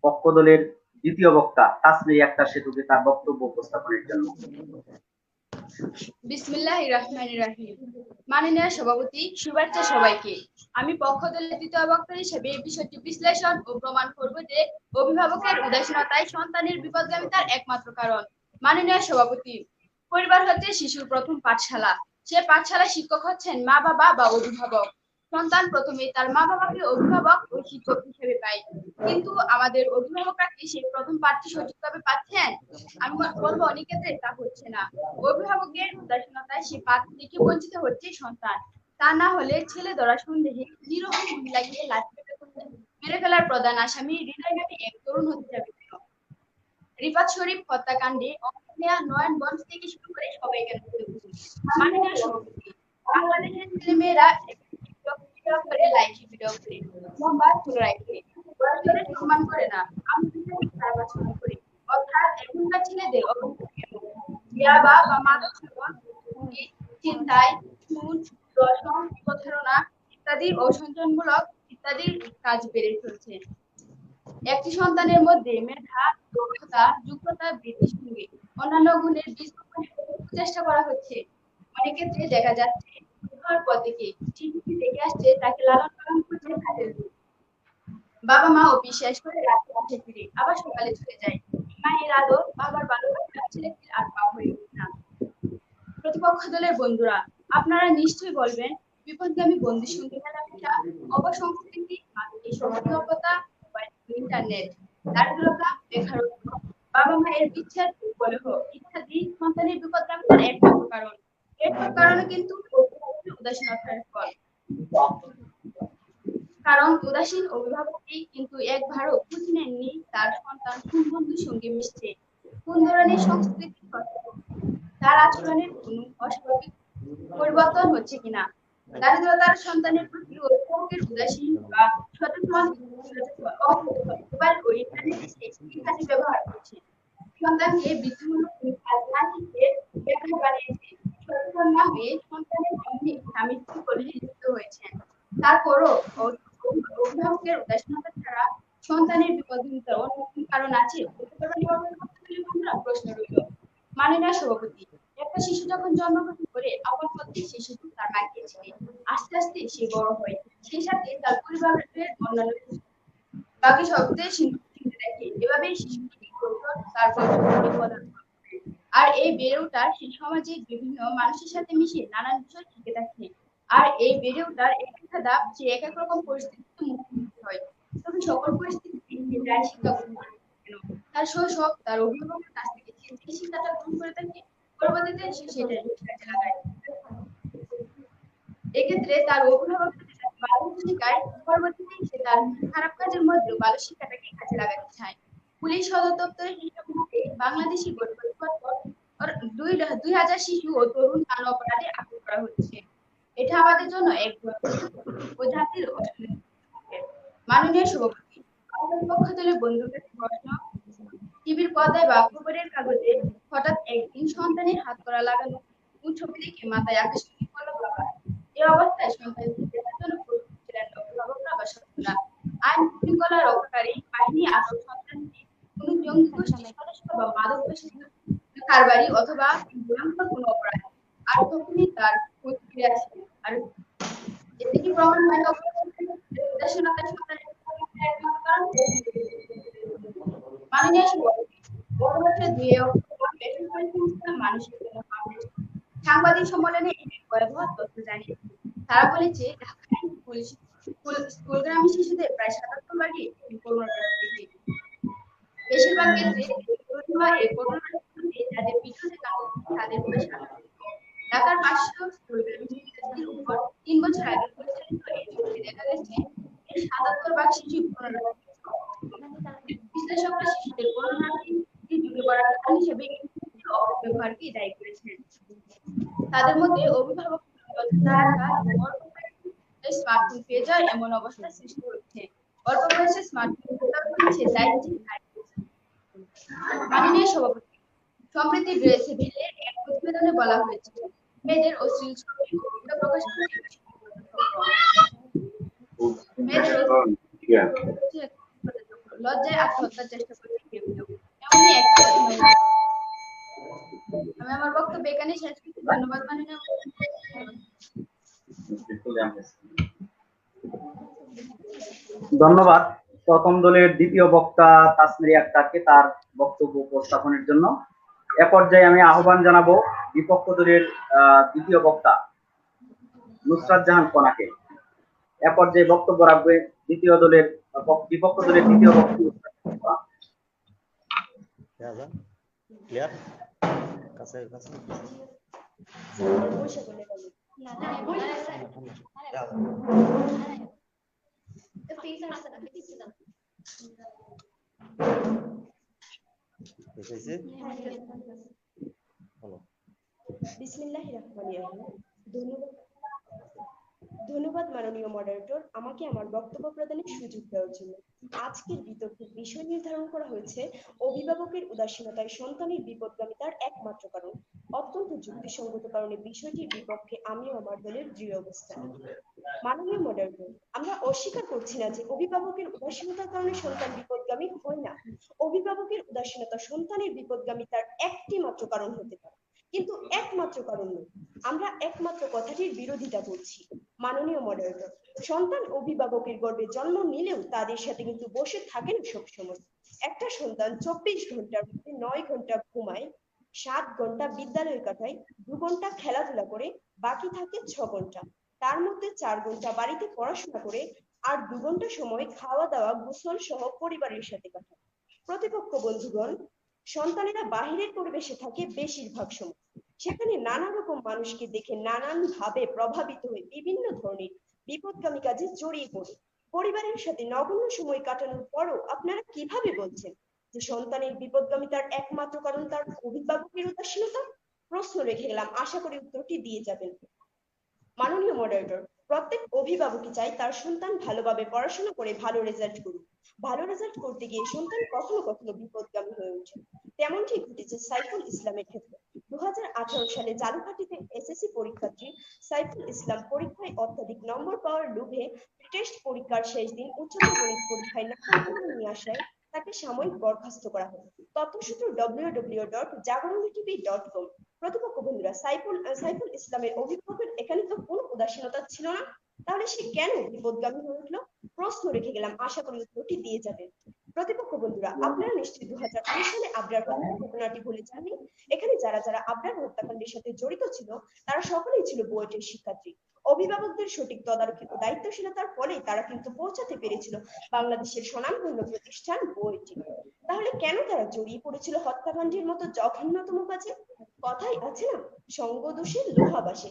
পক্ষ দলের দ্বিতীয় বক্তা তাসমিয়া আক্তার সেতুকে তার বক্তব্য উপস্থাপনের জন্য। বিসমিল্লাহির রহমানির রহিম। মাননীয় সভাপতি, শুভেচ্ছা সবাইকে। আমি পক্ষ দলের দ্বিতীয় বক্তা হিসেবে এই বিষয়টি বিশ্লেষণ ও প্রমাণ করব যে অভিভাবকের উদাসীনতাই সন্তানের বিপদগামিতার একমাত্র কারণ। মাননীয় সভাপতি, পরিবার হচ্ছে শিশুর প্রথম পাঠশালা। সে পাঠশালা শিক্ষক হচ্ছেন মা বাবা বা অভিভাবক। সন্তান প্রথমে তার মা বাবাকে অভিভাবক ও শিক্ষক হিসেবে পায়, কিন্তু আমাদের অভিভাবকরা কি সেই প্রথম পাঠটি সঠিকভাবে পাচ্ছেন? আমি বলবো অনেক ক্ষেত্রে তা হচ্ছে না। অভিভাবকের উদাসীনতায় সে পাঠ থেকে বঞ্চিত হচ্ছে সন্তান। তা না হলে ছেলে ধরা সন্দেহে নিরীহ মহিলাকে লাঠি মেরে ফেলার প্রধান আসামি হৃদয় নামে এক তরুণ হতে যাবে। রিফাত শরীফ হত্যাকাণ্ডে অংশ নেওয়া নয়নগঞ্জ থেকে শুরু করে সবাইকে মাননীয় সভাপতি, বাংলাদেশের ছেলেমেয়েরা করে লাইকি ভিডিও করে মোমবাতি তুলে রাখে, সম্মান করে না, আমরা করি। অর্থাৎ এখনকার ছেলেদের ইয়াবা বা মাদক সেবন, চিন্তায়, খুন, দর্শন, প্রতারণা ইত্যাদি অসন্তোষমূলক ইত্যাদি কাজ বেড়ে চলছে। একটি সন্তানের মধ্যে মেধা, দক্ষতা, যোগ্যতা বৃদ্ধির সঙ্গে অন্যান্য গুণের বীজ বপনের চেষ্টা করা হচ্ছে। অনেক ক্ষেত্রে দেখা যাচ্ছে পর থেকে টিভি দেখে আসছে, তাকে লালন পালন করছে কাজের লোক। বাবা মা অফিস শেষ করে রাতে বাসে ফিরে আবার সকালে চলে যায়। মায়ের আদর, বাবার ভালোবাসা ছেলেটির আর পাওয়া হয়ে ওঠে না। প্রতিপক্ষ দলের বন্ধুরা, আপনারা নিশ্চয়ই বলবেন বিপদগামী বন্ধুর সঙ্গে মেলামেশা, অপসংস্কৃতি, মানসিক সচেতনতা, ইন্টারনেট, দারিদ্রতা, বেকারত্ব, বাবা মায়ের বিচ্ছেদ, কলহ ইত্যাদি সন্তানের বিপদগামিতার একমাত্র কারণ। এর কারণে কিন্তু উদাসীনতার ফল। কারণ উদাসীন অভিভাবকই কিন্তু একবারও খোঁজ নেননি তার সন্তান কোন বন্ধুর সঙ্গে মিশছে, কোন ধরনের সংস্কৃতি, তার আচরণের কোনো অস্বাভাবিক পরিবর্তন হচ্ছে কিনা। দারিদ্রতার সন্তানের প্রতি অভিভাবকের উদাসীন বা সচেতন মোবাইল ও ইন্টারনেটে কাজে ব্যবহার করছে। সন্তানকে বৃদ্ধিমূলক কাজ না শিখে বেকার বানিয়েছে। সচেতন না হয়ে সন্তানের সঙ্গে স্বামী স্ত্রী কলহে লিপ্ত হয়েছেন। তারপরও অভিভাবকের উদাসীনতা ছাড়া সন্তানের বিপদজনিত অন্য কোনো কারণ আছে? প্রশ্ন রইল। মাননীয় সভাপতি, একটা শিশু যখন জন্মগ্রহণ করে আপন পথে সে শিশু তার মাকে ছেড়ে আস্তে আস্তে সে বড় হয়, সেই সাথে তার পরিবারের অন্যান্য বাকি শব্দের চিনতে দেখে। এভাবেই শিশুটি তারপর আর এই বেড়ে ওঠার সেই সমাজে বিভিন্ন মানুষের সাথে মিশে নানান বিষয় শিখে থাকে। আর এই বেড়ে ওঠার একটা ধাপ যে এক এক রকম পরিস্থিতিতে মুখোমুখি হয়। তবে সকল পরিস্থিতি শিক্ষা তার শৈশব তার অভিভাবকের কাছ থেকে যে শিক্ষাটা গ্রহণ করে থাকে, পরবর্তীতে সে সেটা কাজে লাগায়। এক্ষেত্রে তার অভিভাবক ভালো শিক্ষায় পরবর্তীতে সে তার খারাপ কাজের মধ্যে ভালো শিক্ষাটাকে কাজে লাগাতে চায়। পুলিশ সদর দপ্তরের হিসাব মতে বাংলাদেশি গরিবের পর 2000 শিশু ও তরুণ মানব অপরাধে আটক করা হচ্ছে। এটা আমাদের জন্য এক ও জাতির মাননীয় সভাপতি, আমাদের পক্ষ থেকে বন্ধুদের প্রশ্ন, টিভির পর্দায় বা খবরের কাগজে হঠাৎ একদিন সন্তানের হাত করা লাগানো ছবি দেখে মাথায় আকাশ পড়ল বাবা। এই অবস্থায় সন্তানকে দেখার জন্য প্রস্তুত ছিলেন অভিভাবকরা বা সন্তানরা। আইন শৃঙ্খলা রক্ষাকারী বাহিনী আটক সন্তানটি কোনো জঙ্গি গোষ্ঠীর সদস্য বা মাদক কারবারি অথবা ভয়ঙ্কর কোনো অপরাধ, আর তখনই তার প্রতিক্রিয়া ছিল। আর এতে কি প্রমাণ হয় উদাসীনতার সন্তানের মাননীয় সভাপতি, গত বছর 2 অক্টোবর বেসরকারি সংস্থা মানুষের জন্য সাংবাদিক সম্মেলনে এক ভয়াবহ তথ্য জানিয়েছে। তারা বলেছে ঢাকায় স্কুলগ্রামী শিশুদের প্রায় 77 ভাগই করোনার প্রতিক্রিয়া। বেশিরভাগ ক্ষেত্রে যাদের পিছনে তাদের বয়স ঢাকার 500 স্কুলগ্রামী শিক্ষার্থীর উপর 3 বছর আগে পরিচালিত এই জরিপে দেখা গেছে এর 77 ভাগ শিশু বিশ্লেষকরা শিশুদের করোনাকে ঝুঁকি পড়ার কারণ হিসেবে অপব্যবহারকে দায়ী করেছেন। তাদের মধ্যে অভিভাবক স্মার্টফোন পেয়ে যায় এমন অবস্থা সৃষ্টি হচ্ছে। অল্প বয়সে স্মার্টফোন হচ্ছে মাননীয় সভাপতি, সম্প্রতি ড্রেসে ভিলে এক প্রতিবেদনে বলা হয়েছে মেয়েদের অশ্লীল ছবি প্রকাশ করে লজ্জায় আত্মহত্যার চেষ্টা করছে কেউ কেউ। এমনই এক আমি আমার বক্তব্য এখানে শেষ করছি। ধন্যবাদ মাননীয়। ধন্যবাদ প্রথম দলের দ্বিতীয় বক্তা তাসমিরি আক্তারকে তার বক্তব্য উপস্থাপনের জন্য। এ পর্যায়ে আমি আহ্বান জানাবো বিপক্ষ দলের দ্বিতীয় বক্তা নুসরাত জাহান কণাকে। এ পর্যায়ে বক্তব্য রাখবে বিপক্ষ দলের দ্বিতীয় বক্তা। ধন্যবাদ মাননীয় মডারেটর, আমাকে আমার বক্তব্য প্রদানের সুযোগ দেওয়ার জন্য। আজকের বিতর্কের বিষয় নির্ধারণ করা হয়েছে অভিভাবকের উদাসীনতায় সন্তানের বিপদগামিতার একমাত্র কারণ। অত্যন্ত যুক্তিসঙ্গত কারণে বিষয়টির বিপক্ষে আমিও আমার দলের দৃঢ় অবস্থান। মাননীয় মডারেটর, আমরা অস্বীকার করছি না যে অভিভাবকের উদাসীনতার কারণে সন্তান বিপদগামী হয় না। অভিভাবকের উদাসীনতা সন্তানের বিপদগামিতার একটি মাত্র কারণ হতে পারে, কিন্তু একমাত্র কারণ নয়। আমরা একমাত্র কথাটির বিরোধিতা করছি। মাননীয় মডারেটর, সন্তান অভিভাবকের গর্ভে জন্ম নিলেও তাদের সাথে কিন্তু বসে থাকেন সবসময়। একটা সন্তান 24 ঘন্টার মধ্যে 9 ঘন্টা ঘুমায়, 7 ঘন্টা বিদ্যালয়ে কাটায়, 2 ঘন্টা খেলাধুলা করে, বাকি থাকে 6 ঘন্টা। তার মধ্যে 4 ঘন্টা বাড়িতে পড়াশোনা করে, আর 2 ঘন্টা সময় খাওয়া দাওয়া গোসল সহ পরিবারের সাথে কাটায়। প্রতিপক্ষ বন্ধুগণ, সন্তানেরা বাহিরের পরিবেশে থাকে বেশিরভাগ সময়। সেখানে নানা রকম মানুষকে দেখে নানান ভাবে প্রভাবিত হয়ে বিভিন্ন ধরনের বিপদগামী কাজে জড়িয়ে পড়ে। পরিবারের সাথে নগণ্য সময় কাটানোর পরও আপনারা কিভাবে বলছেন যে সন্তানের বিপদগামিতার একমাত্র কারণ তার অভিভাবকের উদাসীনতা? প্রশ্ন রেখে গেলাম, আশা করি উত্তরটি দিয়ে যাবেন। মাননীয় মডারেটর, প্রত্যেক অভিভাবকই চায় তার সন্তান ভালোভাবে পড়াশোনা করে ভালো রেজাল্ট করুক। ভালো রেজাল্ট করতে গিয়ে সন্তান কখনো কখনো বিপদগামী হয়ে ওঠে। তেমনটি ঘটেছে সাইফুল ইসলামের ক্ষেত্রে। 2018 সালে জালুঘাটিতে এসএসসি পরীক্ষার্থী সাইফুল ইসলাম পরীক্ষায় অত্যাধিক নম্বর পাওয়ার লোভে টেস্ট পরীক্ষার শেষ দিন উচ্চতর গণিত পরীক্ষায় নাম্বার নিয়ে আসায় তাকে সাময়িক বরখাস্ত করা হয়। তথ্যসূত্র www.jagarantv.com। প্রতিপক্ষ বন্ধুরা, সাইফুল ইসলামের অভিভাবকের এখানে তো কোনো উদাসীনতা ছিল না, তাহলে সে কেন বিপদগামী হয়ে উঠলো? প্রশ্ন রেখে গেলাম, আশা করি উত্তরটি দিয়ে যাবেন। প্রতিপক্ষ বন্ধুরা, আপনারা নিশ্চয়ই 2019 সালে আবরার ঘটনাটি ভুলে যাননি। এখানে যারা যারা আবরার হত্যাকাণ্ডের সাথে জড়িত ছিল তারা সকলেই ছিল বুয়েটের শিক্ষার্থী। অভিভাবকদের সঠিক তদারকি ও দায়িত্বশীলতার ফলেই তারা কিন্তু পৌঁছাতে পেরেছিল বাংলাদেশের স্বনামধন্য প্রতিষ্ঠান বুয়েটে। তাহলে কেন তারা জড়িয়ে পড়েছিল হত্যাকাণ্ডের মতো জঘন্যতম কাজে? কথাই আছে না, সঙ্গ দোষে লোহা বাসে।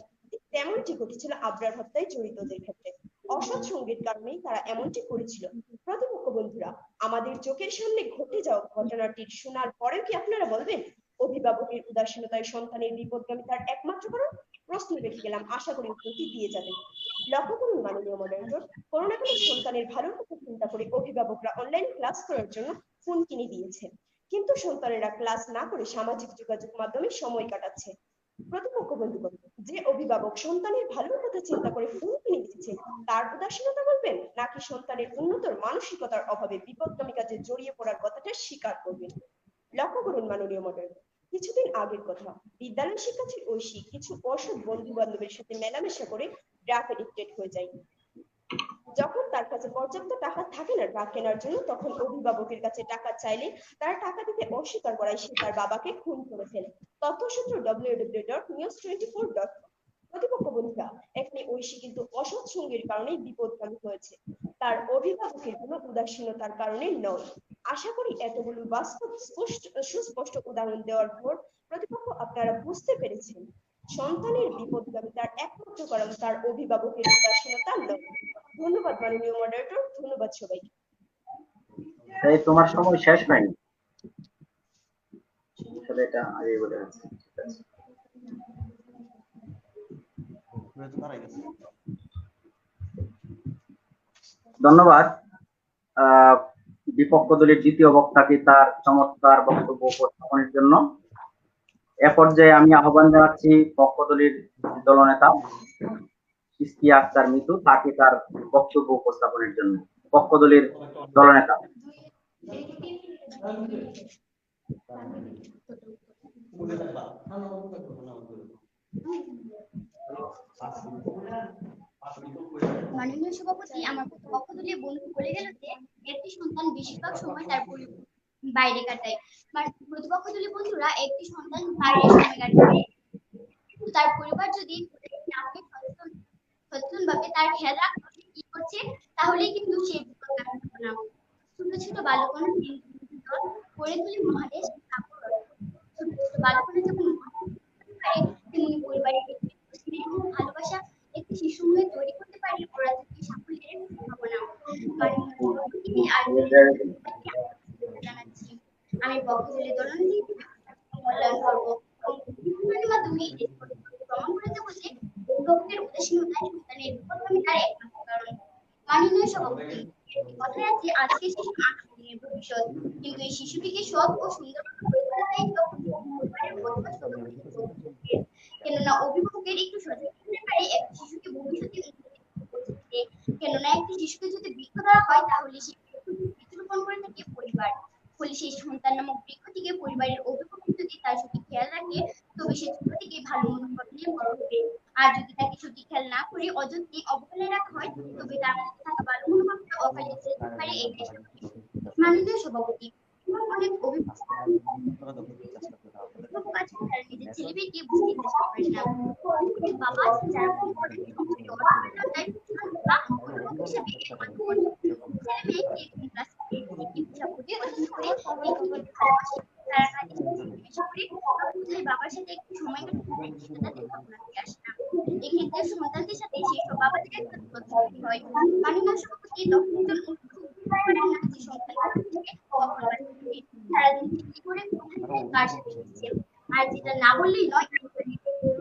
তেমনটি ঘটেছিল আবরার হত্যায় জড়িতদের ক্ষেত্রে। অসৎ সঙ্গের কারণেই তারা এমনটি করেছিল। প্রতিপক্ষ বন্ধুরা, আমাদের চোখের সামনে ঘটে যাওয়া ঘটনাটি শোনার পরেও কি আপনারা বলবেন অভিভাবকের উদাসীনতায় সন্তানের বিপদগামিতার একমাত্র কারণ? প্রশ্ন রেখে গেলাম, আশা করি উত্তরটি দিয়ে যাবেন। লক্ষ্য করুন মাননীয় মডারেটর, করোনাকালে সন্তানের ভালোর কথা চিন্তা করে অভিভাবকরা অনলাইন ক্লাস করার জন্য ফোন কিনে দিয়েছেন, কিন্তু সন্তানেরা ক্লাস না করে সামাজিক যোগাযোগ মাধ্যমে সময় কাটাচ্ছে। প্রতিপক্ষ বন্ধুগণ, যে অভিভাবক সন্তানের ভালোর কথা চিন্তা করে ফোন কিনে দিচ্ছে তার উদাসীনতা বলবেন, নাকি সন্তানের উন্নতর মানসিকতার অভাবে বিপদগামী কাজে জড়িয়ে পড়ার কথাটা স্বীকার করবেন? লক্ষ্য করুন মাননীয় মডারেটর, কিছুদিন আগের কথা, বিদ্যালয় শিক্ষার্থী ঐশী কিছু অসৎ বন্ধু বান্ধবের সাথে মেলামেশা করে ড্রাগ এডিক্টেড হয়ে যায়। যখন তার কাছে পর্যাপ্ত টাকা থাকে না ড্রাগ কেনার জন্য, তখন অভিভাবকের কাছে টাকা চাইলে তারা টাকা দিতে অস্বীকার করায় সে তার বাবাকে খুন করে ফেলে। তথ্যসূত্র www.news24.com। প্রতিপক্ষ বন্ধুরা, এখানে ঐশী কিন্তু অসৎ সঙ্গীর কারণে বিপদগামী হয়েছে, তার অভিভাবকের কোনো উদাসীনতার কারণে নয়। আশা করি এতগুলো বাস্তব সুস্পষ্ট উদাহরণ দেওয়ার পর প্রতিপক্ষ আপনারা বুঝতে পেরেছেন সন্তানের বিপদগামিতার একমাত্র কারণ তার অভিভাবকের উদাসীনতা নয়। ধন্যবাদ মাননীয় মডারেটর, ধন্যবাদ সবাইকে। তাই তোমার সময় শেষ হয়নি, আসলে এটা আগে বলে আছে। ধন্যবাদ বিপক্ষ দলের দ্বিতীয় বক্তাকে তার চমৎকার বক্তব্য উপস্থাপনের জন্য। এ পর্যায়ে আমি আহ্বান জানাচ্ছি পক্ষ দলের দলনেতা ইস্তিয়া আক্তার মিতু, তাকে তার বক্তব্য উপস্থাপনের জন্য। পক্ষ দলের দলনেতা। মাননীয় সভাপতি, আমার পক্ষদলীয় বন্ধু বলে গেল যে একটি সন্তান বেশিরভাগ সময় তার বাইরে কাটায়। প্রতিপক্ষ দলীয় বন্ধুরা একটি সন্তান বাইরে সময় কাটায়, কিন্তু তার পরিবার যদি সচেতন ভাবে তার খেয়াল রাখতে কি করছে, তাহলেই কিন্তু সে ছোট ছোট বালকগণ গড়ে তুলে মহাদেশ ছোট ছোট বালকগণ যখন তেমনি পরিবারের ভালোবাসা একটি শিশু হয়ে তৈরি করতে পারি, ওরা থেকে সাফল্যের সম্ভাবনা। জানাচ্ছি আমি পক্ষদলীয় দলনীতি মূল্যায়ন করবো মাধ্যমে প্রমাণ করে দেবো যে অভিভাবকের উদাসীনতায় সন্তানের বিপদগামিতার একমাত্র কারণ। মাননীয় সভাপতি, কথায় আছে আজকে শিশু আগামী দিনের ভবিষ্যৎ, কিন্তু এই শিশুটিকে সৎ ও সুন্দর কেননা অভিভাবকের একটু সচেতন হতে পারে একটি শিশুকে ভবিষ্যতে, কেননা একটি শিশুকে যদি বৃক্ষ ধরা হয় তাহলে সে বৃক্ষরোপণ করে থাকে পরিবার। ফলে সেই সন্তান নামক বৃক্ষটিকে পরিবারের অভিভাবক যদি তার সঠিক খেয়াল রাখে, তবে সে ছোট থেকে ভালো মনোভাব নিয়ে বড় হবে। আর যদি তাকে সঠিক খেয়াল না করে অযত্নে অবহেলায় রাখা হয়, তবে তার মধ্যে থাকা ভালো মনোভাবটা অকালে যেতে পারে। এটাই স্বাভাবিক। মাননীয় সভাপতি, অনেক অভিভাবক নিজের ছেলে মেয়েকে বুঝতে চেষ্টা করেন না। অনেক বাবা আছেন যারা মনে করেন বাবার সাথে একটু সময় কাটাতে এক্ষেত্রে সন্তানদের সাথে সেই সব বাবাদের একটা দূরত্ব তৈরি হয়। মাননীয় সভাপতি তখন একজন পারেন না যে সন্তান থেকে কখন বাড়ছে, সারাদিন কি করে কোথায় কার সাথে মিশছে। আর যেটা না বললেই নয়,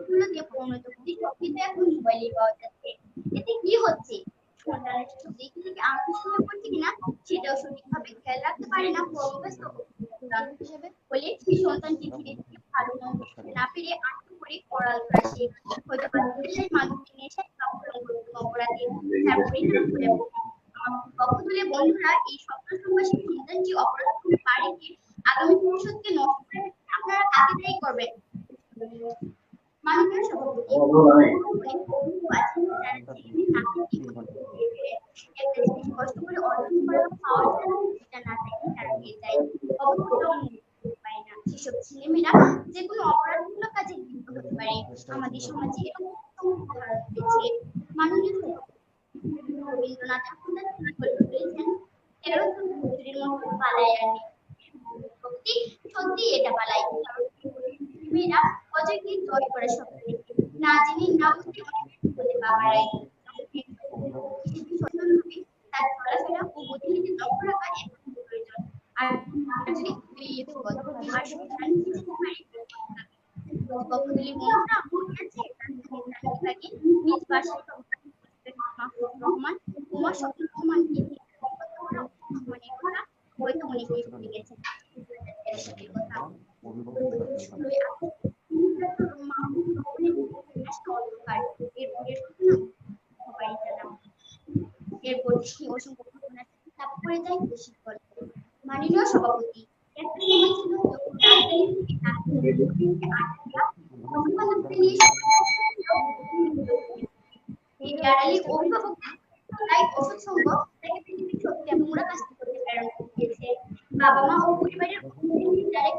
গুলোকে পরিণত করতে সবকিছু এখন মোবাইলে পাওয়া যাচ্ছে। এতে কি হচ্ছে, সন্তানের সেসব দেখে থেকে আকৃষ্ট হয়ে পড়ছে কিনা সেটাও সঠিকভাবে খেয়াল রাখতে পারে না কর্মব্যস্ত হিসেবে। ফলে সেই সন্তানটি ধীরে ধীরে ভালো মন্দ বুঝতে না পেরে আত্ম করে পড়ালেখা শেখে, হয়তো বাচ্চাদের মাধ্যমে নেশায় অপরাধে তার পরিণাম হলে আমার পক্ষ তুলে বন্ধুরা এই স্বপ্ন সংবাসী সন্তানটি অপরাধ করে পারে কি আগামী ভবিষ্যৎকে নষ্ট করে আপনারা কাকে দায়ী করবেন? মাননীয় সভাপতি একটা জিনিস কষ্ট করে অর্জন করা পাওয়া যায় সেটা না থাকে তারা পেয়ে যায় পায় না। সেসব ছেলেমেয়েরা যে কোনো অপরাধমূলক কাজে লিপ্ত হতে পারে। আমাদের সমাজে এরকম রয়েছে। মাননীয় রবীন্দ্রনাথ ঠাকুর বলেছেন 13 জন বছরের মতো পালায় আর নেই। সত্যি এটা পালাই মেয়েরা অজয়কে জয় করে স্বপ্ন দেখে না জেনে না বুঝতে অনেক বলে বাবারাই তার চলাফেরা ও গতিবিধি লক্ষ্য রাখা এখন প্রয়োজন। আর যদি আর সন্তান যেতে পারে বন্ধুরা মনে আছে নিজ বাসায় রহমান কুমার শক্তি রহমান হয়তো অনেকেই ভুলে গেছেন কথা। মাননীয় সভাপতি একটা সময় ছিল যখন অভিভাবক তাই অসৎ সঙ্গ তাকে পৃথিবীর সত্যি আমরা কাজ করতে প্রেরণ করেছে। বাবা মা ও পরিবারের দীর্ঘ বিচারক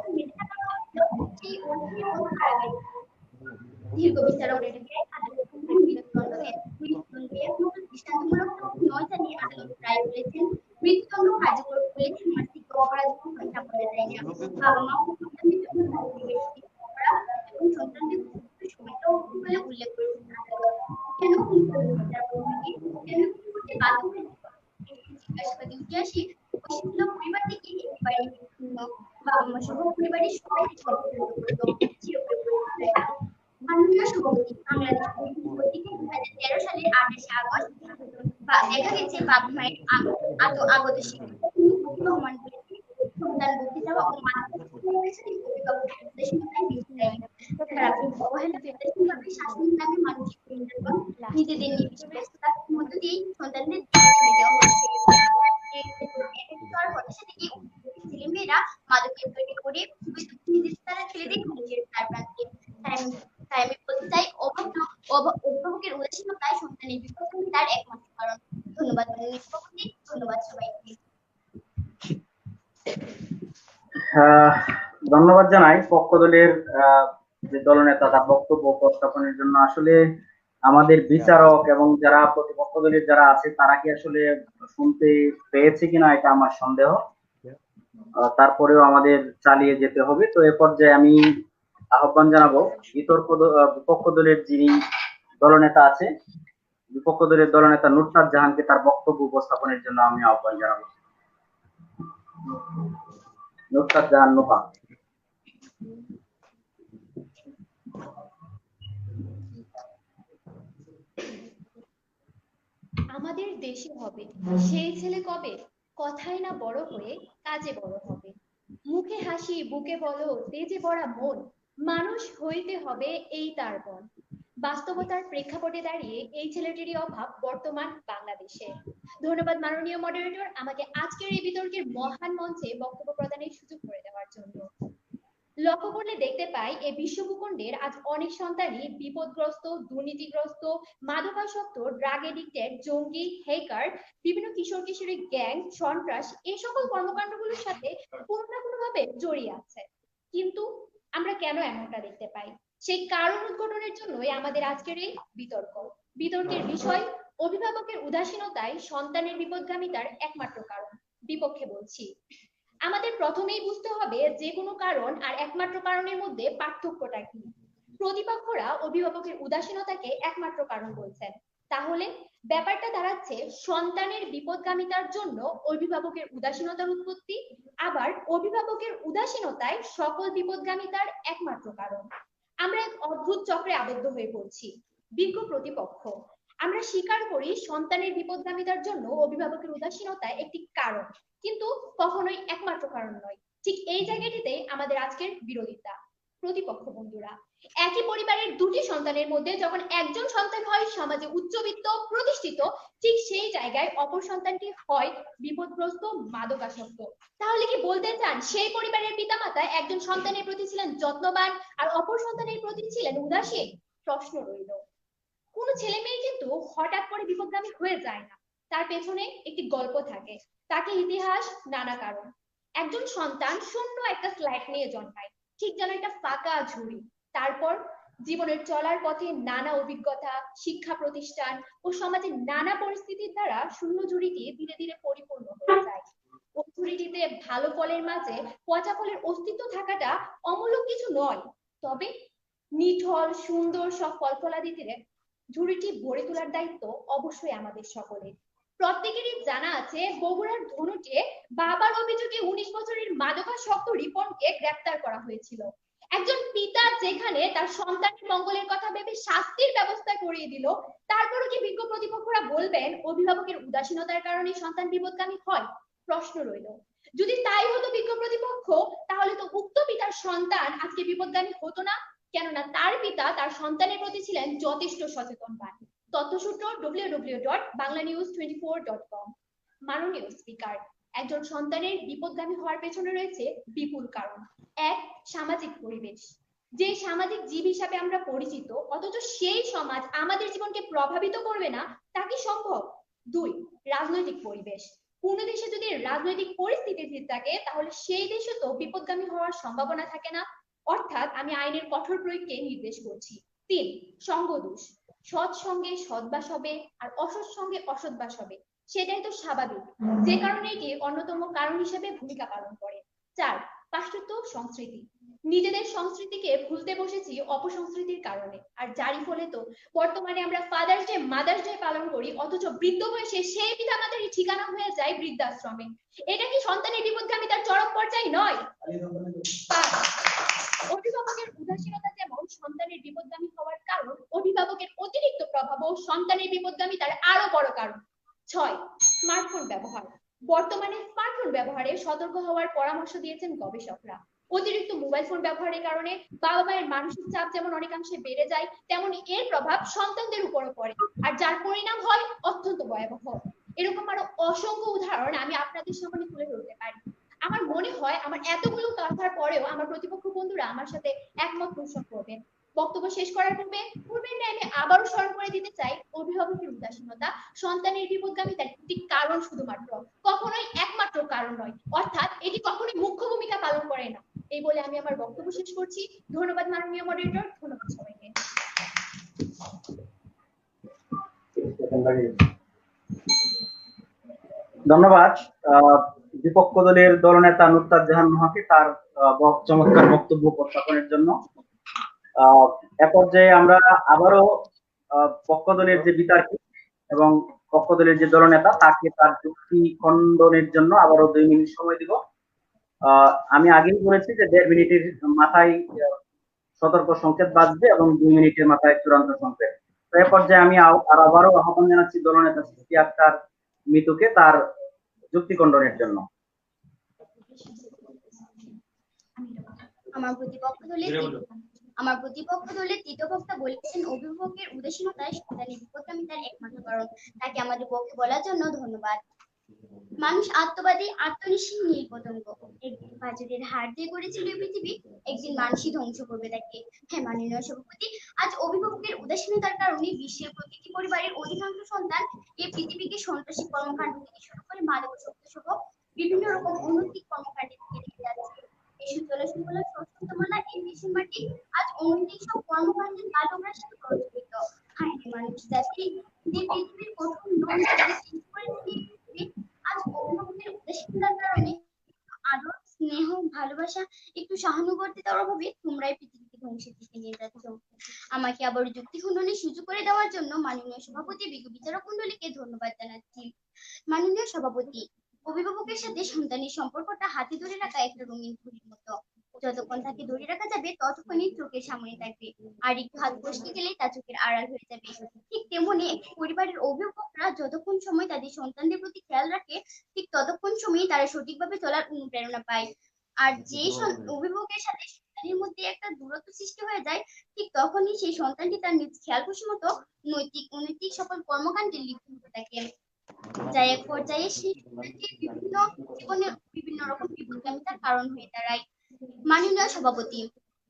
দৃষ্টান্তমূলক নয় জানিয়ে আদালত রায় বলেছেন মৃত্যুদণ্ড কার্যকর করলে সামাজিক অপরাধ সংখ্যা বলে যায় না। বাবা মা এবং সন্তানদের সময়টাও বলে উল্লেখ করেছেন কেন বাধ্য জিজ্ঞাসাবাদী ইতিহাসে পরিবার থেকে একেবারে বাবা মা সহ পরিবারের সবাই মাননীয় সভাপতি বাংলাদেশ 2013 সালের 28 আগস্ট দেখা গেছে বাবা মায়ের আগত রহমান সন্তান বলতে যাওয়া ও নিজেদের ব্যস্ততার মধ্য দিয়েই সন্তানদের ছেলেমেয়েরা মাদকের তৈরি করে তারা ছেলে দেখে তার প্রান্তে। তাই আমি বলতে চাই অভিভাবকের উদাসীনতায় সন্তানের বিপক্ষে তার একমাত্র কারণ। ধন্যবাদ সভাপতি, ধন্যবাদ সবাইকে। ধন্যবাদ জানাই পক্ষ দলের যে দলনেতা তার বক্তব্য উপস্থাপনের জন্য। আসলে আমাদের বিচারক এবং যারা প্রতিপক্ষ দলের যারা আছে তারা কি আসলে শুনতে পেয়েছে কিনা এটা আমার সন্দেহ। তারপরেও আমাদের চালিয়ে যেতে হবে। তো এ পর্যায়ে আমি আহ্বান জানাবো বিপক্ষ দলের যিনি দলনেতা আছে, বিপক্ষ দলের দলনেতা নুসরাত জাহানকে তার বক্তব্য উপস্থাপনের জন্য আমি আহ্বান জানাবো। নুসরাত জাহান নুহা। আমাদের দেশে হবে সেই ছেলে কবে, কথায় না বড় হয়ে কাজে বড় হবে। মুখে হাসি বুকে বলো তেজে ভরা মন, মানুষ হইতে হবে এই তার বন। বাস্তবতার প্রেক্ষাপটে দাঁড়িয়ে এই ছেলেটিরই অভাব বর্তমান বাংলাদেশে। ধন্যবাদ মাননীয় মডারেটর আমাকে আজকের এই বিতর্কের মহান মঞ্চে বক্তব্য প্রদানের সুযোগ করে দেওয়ার জন্য। লক্ষ্য করলে দেখতে পাই এই বিশ্বভূখণ্ডের আজ অনেক সন্তানই বিপদগ্রস্ত, দুর্নীতিগ্রস্ত, মাদকাসক্ত, ড্রাগ এডিক্টেড, জঙ্গি, হ্যাকার, বিভিন্ন কিশোর কিশোরী গ্যাং, সন্ত্রাস এই সকল কর্মকাণ্ডগুলোর সাথে কোনো না কোনো ভাবে জড়িয়ে আছে। কিন্তু আমরা কেন এমনটা দেখতে পাই? সেই কারণ উদ্ঘাটনের জন্যই আমাদের আজকের এই বিতর্ক। বিতর্কের বিষয় অভিভাবকের উদাসীনতায় সন্তানের বিপদগামিতার একমাত্র কারণ। বিপক্ষে বলছি, আমাদের প্রথমেই বুঝতে হবে যে কোনো কারণ আর একমাত্র কারণের মধ্যে পার্থক্যটা কি। প্রতিপক্ষরা অভিভাবকের উদাসীনতাকে একমাত্র কারণ বলছেন। তাহলে ব্যাপারটা দাঁড়াচ্ছে সন্তানের বিপদগামিতার জন্য অভিভাবকের উদাসীনতার উৎপত্তি, আবার অভিভাবকের উদাসীনতায় সকল বিপদগামিতার একমাত্র কারণ। আমরা এক অদ্ভুত চক্রে আবদ্ধ হয়ে পড়ছি। বিজ্ঞ প্রতিপক্ষ, আমরা স্বীকার করি সন্তানের বিপদগামিতার জন্য অভিভাবকের উদাসীনতা একটি কারণ, কিন্তু কখনোই একমাত্র কারণ নয়। ঠিক এই জায়গাটিতে আমাদের আজকের বিরোধিতা। প্রতিপক্ষ বন্ধুরা, একই পরিবারের দুটি সন্তানের মধ্যে যখন একজন সন্তান হয় সমাজে উচ্চবিত্ত প্রতিষ্ঠিত, ঠিক সেই জায়গায় অপর সন্তানটি হয় বিপদগ্রস্ত মাদকাসক্ত। তাহলে কি বলতে চান সেই পরিবারের পিতামাতা একজন সন্তানের প্রতি ছিলেন যত্নবান আর অপর সন্তানের প্রতি ছিলেন উদাসীন? প্রশ্ন রইল। কোনো ছেলে মেয়ে কিন্তু হঠাৎ করে বিপদগামী হয়ে যায় না, তার পেছনে একটি গল্প থাকে, তাকে ইতিহাস নানা কারণ। একজন সন্তান শূন্য একটা স্ল্যাট নিয়ে জন্মায়, ঠিক যেন একটা ফাঁকা ঝুড়ি। তারপর জীবনের চলার পথে নানা অভিজ্ঞতা, শিক্ষা প্রতিষ্ঠান ও সমাজের নানা পরিস্থিতির দ্বারা শূন্য ঝুড়িটি ধীরে ধীরে পরিপূর্ণ হয়ে যায়। ওই ঝুড়িটিতে ভালো ফলের মাঝে পচা ফলের অস্তিত্ব থাকাটা অমূল্য কিছু নয়, তবে নিঠল সুন্দর সব ফল ফলাদিতে ঝুড়িটি ভরে তোলার দায়িত্ব অবশ্যই আমাদের সকলের। প্রত্যেকেরই জানা আছে বগুড়ার ধনুটে বাবার অভিযোগে 19 বছরের মাদকাসক্ত রিপনকে গ্রেফতার করা হয়েছিল। একজন পিতা যেখানে তার সন্তানের মঙ্গলের কথা ভেবে শাস্তির ব্যবস্থা করিয়ে দিল, তারপরও কি বিজ্ঞ প্রতিপক্ষরা বলবেন অভিভাবকের উদাসীনতার কারণে সন্তান বিপদগামী হয়? প্রশ্ন রইল। যদি তাই হতো বিজ্ঞ প্রতিপক্ষ, তাহলে তো উক্ত পিতার সন্তান আজকে বিপদগামী হতো না, কেননা তার পিতা তার সন্তানের প্রতি ছিলেন যথেষ্ট সচেতনবান। তথ্যসূত্র www.banglanews24.com। মাননীয় স্পিকার, একজন সন্তানের বিপদগামী হওয়ার পেছনে রয়েছে বিপুল কারণ। এক, সামাজিক পরিবেশ। যে সামাজিক জীব হিসাবে আমরা পরিচিত, অথচ সেই সমাজ আমাদের জীবনকে প্রভাবিত করবে না, তা কি সম্ভব? দুই, রাজনৈতিক পরিবেশ। কোন দেশে যদি রাজনৈতিক পরিস্থিতি ঠিক থাকে, তাহলে সেই দেশে তো বিপদগামী হওয়ার সম্ভাবনা থাকে না, অর্থাৎ আমি আইনের কঠোর প্রয়োগকে নির্দেশ করছি। তিন, সঙ্গদোষ। সৎ সঙ্গে সদ্বাস হবে আর অসৎ সঙ্গে অসৎবাস হবে, সেটাই তো স্বাভাবিক, যে কারণে এটি অন্যতম কারণ হিসেবে ভূমিকা পালন করে। চার, পাশ্চাত্য সংস্কৃতি। নিজেদের সংস্কৃতিকে ভুলতে বসেছি অপসংস্কৃতির কারণে, আর যারই ফলে তো বর্তমানে আমরা ফাদার্স ডে মাদার্স ডে পালন করি, অথচ বৃদ্ধ বয়সে সেই পিতামাতারই ঠিকানা হয়ে যায় বৃদ্ধাশ্রমে। এটা কি সন্তানের বিপদগামিতার চরম পর্যায়ে নয়? পাঁচ, অভিভাবকের উদাসীনতা যেমন সন্তানের বিপদগামী হওয়ার কারণ, অভিভাবকের অতিরিক্ত প্রভাবও সন্তানের বিপদগামিতার আরো বড় কারণ। ছয়, স্মার্টফোন ব্যবহার। বর্তমানে স্মার্টফোন ব্যবহারে সতর্ক হওয়ার পরামর্শ দিয়েছেন গবেষকরা। অতিরিক্ত মোবাইল ফোন ব্যবহারের কারণে বাবা মায়ের মানসিক চাপ যেমন অনেকাংশে বেড়ে যায়, তেমনি এর প্রভাব সন্তানদের উপরও পড়ে, আর যার পরিণাম হয় অত্যন্ত ভয়াবহ। এরকম আরো অসংখ্য উদাহরণ আমি আপনাদের সামনে তুলে ধরতে পারি। আমার মনে হয় আমার এতগুলো কথার পরেও আমার প্রতিপক্ষ বন্ধুরা আমার সাথে একমত পোষণ করবেন। বক্তব্য শেষ করার পূর্বে আমি আবারও স্মরণ করে দিতে চাই, অভিভাবকের উদাসীনতা সন্তানের বিপদগামিতার একটি কারণ শুধুমাত্র, কখনোই একমাত্র কারণ নয়, অর্থাৎ এটি কখনোই মুখ্য ভূমিকা পালন করে না। এই বলে আমি আমার বক্তব্য শেষ করছি। ধন্যবাদ মাননীয় মডারেটর, ধন্যবাদ সবাইকে। ধন্যবাদ বিপক্ষ দলের দলনেতা নুসরাত জাহান নোহাকে তার চমৎকার বক্তব্য উপস্থাপনের জন্য। এ পর্যায়ে আমরা আবারও পক্ষ দলের যে বিতর্কী এবং পক্ষ দলের যে দলনেতা তাকে তার যুক্তি খণ্ডনের জন্য আবারও 2 মিনিট সময় দিব। আমি আগেই বলেছি যে 1.5 মিনিটের মাথায় সতর্ক সংকেত বাজবে এবং 2 মিনিটের মাথায় চূড়ান্ত সংকেত। তো এ পর্যায়ে আমি আবারও আহ্বান জানাচ্ছি দলনেতা সিফি আক্তার মিতুকে তার যুক্তি খণ্ডনের জন্য। আমার প্রতিপক্ষ দলের তৃতীয় বক্তা বলেছেন অভিভাবকের উদাসীনতায় সন্তানের বিপদগামিতার একমাত্র কারণ। তাকে আমাদের পক্ষে বলার জন্য ধন্যবাদ। মানুষ আত্মবাদী, আত্মনিশ্চিত নীলপতঙ্গ। একদিন বাজারের হার দিয়ে করেছিল পৃথিবী, একদিন মানুষই ধ্বংস করবে তাকে। হ্যাঁ মাননীয় সভাপতি, আজ অভিভাবকের উদাসীনতার কারণে বিশ্বের প্রতিটি পরিবারের অধিকাংশ সন্তান এই পৃথিবীকে সন্ত্রাসী কর্মকাণ্ড থেকে শুরু করে মাদকাসক্ত সহ বিভিন্ন রকম অনৈতিক কর্মকাণ্ডের দিকে নিয়ে যাচ্ছে। এই সুজলা সুফলা শস্যশ্যামলা এই দেশের মাটি আজ অনৈতিক সব কর্মকাণ্ডের কালগ্রাসের সাথে প্রচলিত। হায় মানুষ জাতি যে পৃথিবীর প্রথম আজ অভিভাবকের উদাসীনতার কারণে আদর, স্নেহ, ভালোবাসা, একটু সহানুভূতিতার অভাবে তোমরাই পৃথিবীকে ধ্বংসের দিকে নিয়ে যাচ্ছ। আমাকে আবার যুক্তি খণ্ডনের সুযোগ করে দেওয়ার জন্য মাননীয় সভাপতি বিজ্ঞ বিচারক মণ্ডলীকে ধন্যবাদ জানাচ্ছি। মাননীয় সভাপতি, অভিভাবকের সাথে সন্তানের সম্পর্কটা হাতে ধরে রাখা একটা রঙিন ঘড়ির মতো। যতক্ষণ তাকে ধরে রাখা যাবে ততক্ষণই চোখের সামনে থাকবে, আর একটু হাত ফসকে গেলেই তা চোখের আড়াল হয়ে যাবে। ঠিক তেমনি একটি পরিবারের অভিভাবকরা যতক্ষণ সময় তাদের সন্তানদের প্রতি খেয়াল রাখে, ঠিক ততক্ষণ সময় তারা সঠিকভাবে চলার অনুপ্রেরণা পায়। আর যে অভিভাবকের সাথে সন্তানের মধ্যে একটা দূরত্ব সৃষ্টি হয়ে যায়, ঠিক তখনই সেই সন্তানটি তার নিজ খেয়াল খুশি মতো নৈতিক অনৈতিক সকল কর্মকাণ্ডে লিপ্ত হতে থাকে, যা এক পর্যায়ে সেই সন্তানটির জীবনের বিভিন্ন রকম বিপদগামিতার কারণ হয়ে দাঁড়ায়। মাননীয় সভাপতি,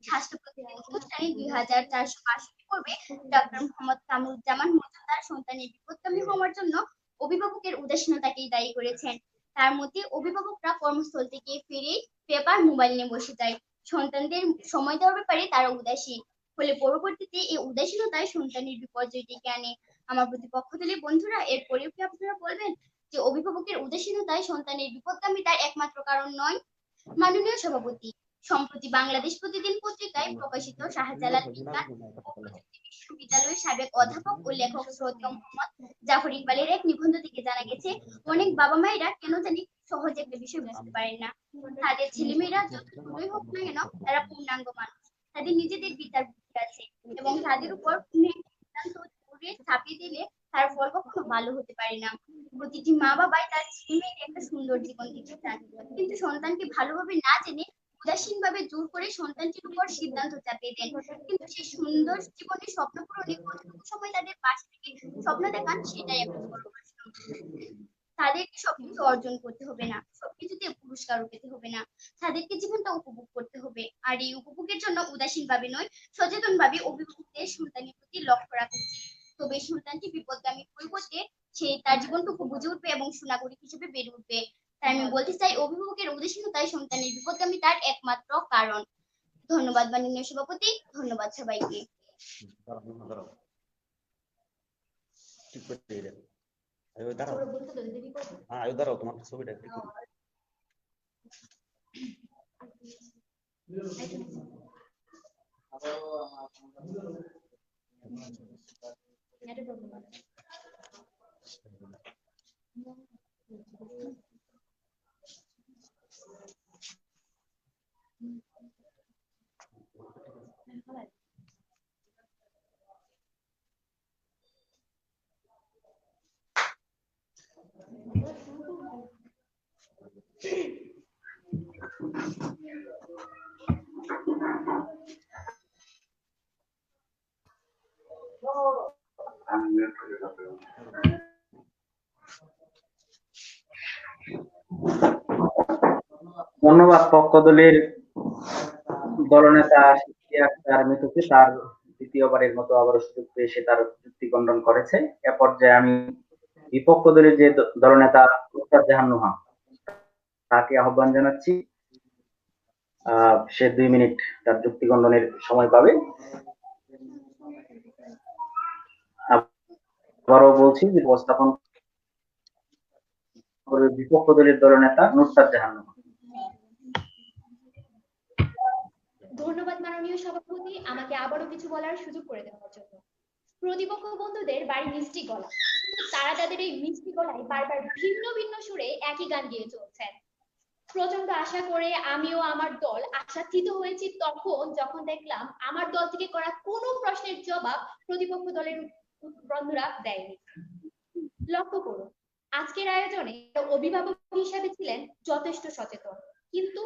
স্বাস্থ্য প্রতিদিন অনুষ্ঠানে 2462 পর্বে ডক্টর মোহাম্মদ কামরুজ্জামান মজুমদার সন্তানের বিপদগামী হওয়ার জন্য অভিভাবকের উদাসীনতাকেই দায়ী করেছেন। তার মতে অভিভাবকরা কর্মস্থল থেকে ফিরে পেপার মোবাইল নিয়ে বসে যায়, সন্তানদের সময় দেওয়ার ব্যাপারে তারা উদাসীন, ফলে পরবর্তীতে এই উদাসীনতায় সন্তানের বিপর্যয় ডেকে আনে। আমার প্রতিপক্ষ দলের বন্ধুরা, এরপরেও কি আপনারা বলবেন যে অভিভাবকের উদাসীনতায় সন্তানের বিপদগামিতার একমাত্র কারণ নয়? মাননীয় সভাপতি, সম্প্রতি বাংলাদেশ প্রতিদিন পত্রিকায় প্রকাশিত শাহজালাল বিজ্ঞান ও প্রযুক্তি বিশ্ববিদ্যালয়ের সাবেক অধ্যাপক ও লেখক শ্রদ্ধেয় মোহাম্মদ জাফর ইকবালের এক নিবন্ধ থেকে জানা গেছে, অনেক বাবা মায়েরা কেন জানি সহজে একটা বিষয় বুঝতে পারেন না। তাদের ছেলেমেয়েরা যত ছোটই হোক না কেন, তারা পূর্ণাঙ্গ মানুষ, তাদের নিজেদের বিচার বুদ্ধি আছে, এবং তাদের উপর সিদ্ধান্ত চাপিয়ে দিলে তার ফল কখনো ভালো হতে পারে না। প্রতিটি মা বাবাই তার ছেলে মেয়েকে একটা সুন্দর জীবন দিতে চান, কিন্তু সন্তানকে ভালোভাবে না জেনে উদাসীন ভাবে জোর করে সন্তানটির উপর সিদ্ধান্ত চাপিয়ে দেন, কিন্তু সেই সুন্দর জীবনের স্বপ্ন পূরণে কতটুকু সময় তাদের পাশে থেকে স্বপ্ন দেখান, সেটাই একটা বড় প্রশ্ন। তাদেরকে সবকিছু অর্জন করতে হবে না, সবকিছুতে পুরস্কারও পেতে হবে না, তাদেরকে জীবনটা উপভোগ করতে হবে। আর এই উপভোগের জন্য উদাসীন ভাবে নয়, সচেতন ভাবে অভিভাবকদের সন্তানের প্রতি লক্ষ্য রাখা উচিত। তবে সন্তানটি বিপদগামী পরিবর্তে সে তার জীবনটুকু বুঝে উঠবে এবং সুনাগরিক হিসেবে বেড়ে উঠবে। তাই আমি বলতে চাই, অভিভাবকের উদাসীনতাই সন্তানের বিপদগামী তার একমাত্র কারণ। ধন্যবাদ মাননীয় সভাপতি, ধন্যবাদ সবাইকে। দাঁড়াও, তোমার ছবিটা একটু ধন্যবাদ পক্ষ দলের দলনেতা আক্তার মিতুকে, তার দ্বিতীয়বারের মতো আবারও সুযোগ পেয়ে সে তার যুক্তি খণ্ডন করেছে। এ পর্যায়ে আমি বিপক্ষ দলের যে দলনেতা মুস্তাদ জাহান নুহা, তাকে আহ্বান জানাচ্ছি। সে 2 মিনিট তার যুক্তি খণ্ডনের সময় পাবে। আবারও বলছি যে উপস্থাপন করে বিপক্ষ দলের দলনেতা মুস্তাদ জাহান নুহা। ধন্যবাদ মাননীয় সভাপতি, আমাকে আবারও কিছু বলার সুযোগ করে দেওয়ার জন্য। প্রতিপক্ষ বন্ধুদের বাড়ি মিষ্টি গলা, তারা তাদের এই মিষ্টি গলায় বারবার ভিন্ন ভিন্ন সুরে একই গান গেয়ে চলছেন। প্রচন্ড আশা করে আমিও আমার দল আশাতীত হয়েছি তখন যখন দেখলাম আমার দল থেকে করা কোনো প্রশ্নের জবাব প্রতিপক্ষ দলের বন্ধুরা দেয়নি। লক্ষ্য করুন, আজকের আয়োজনে অভিভাবক হিসাবে ছিলেন যথেষ্ট সচেতন, কিন্তু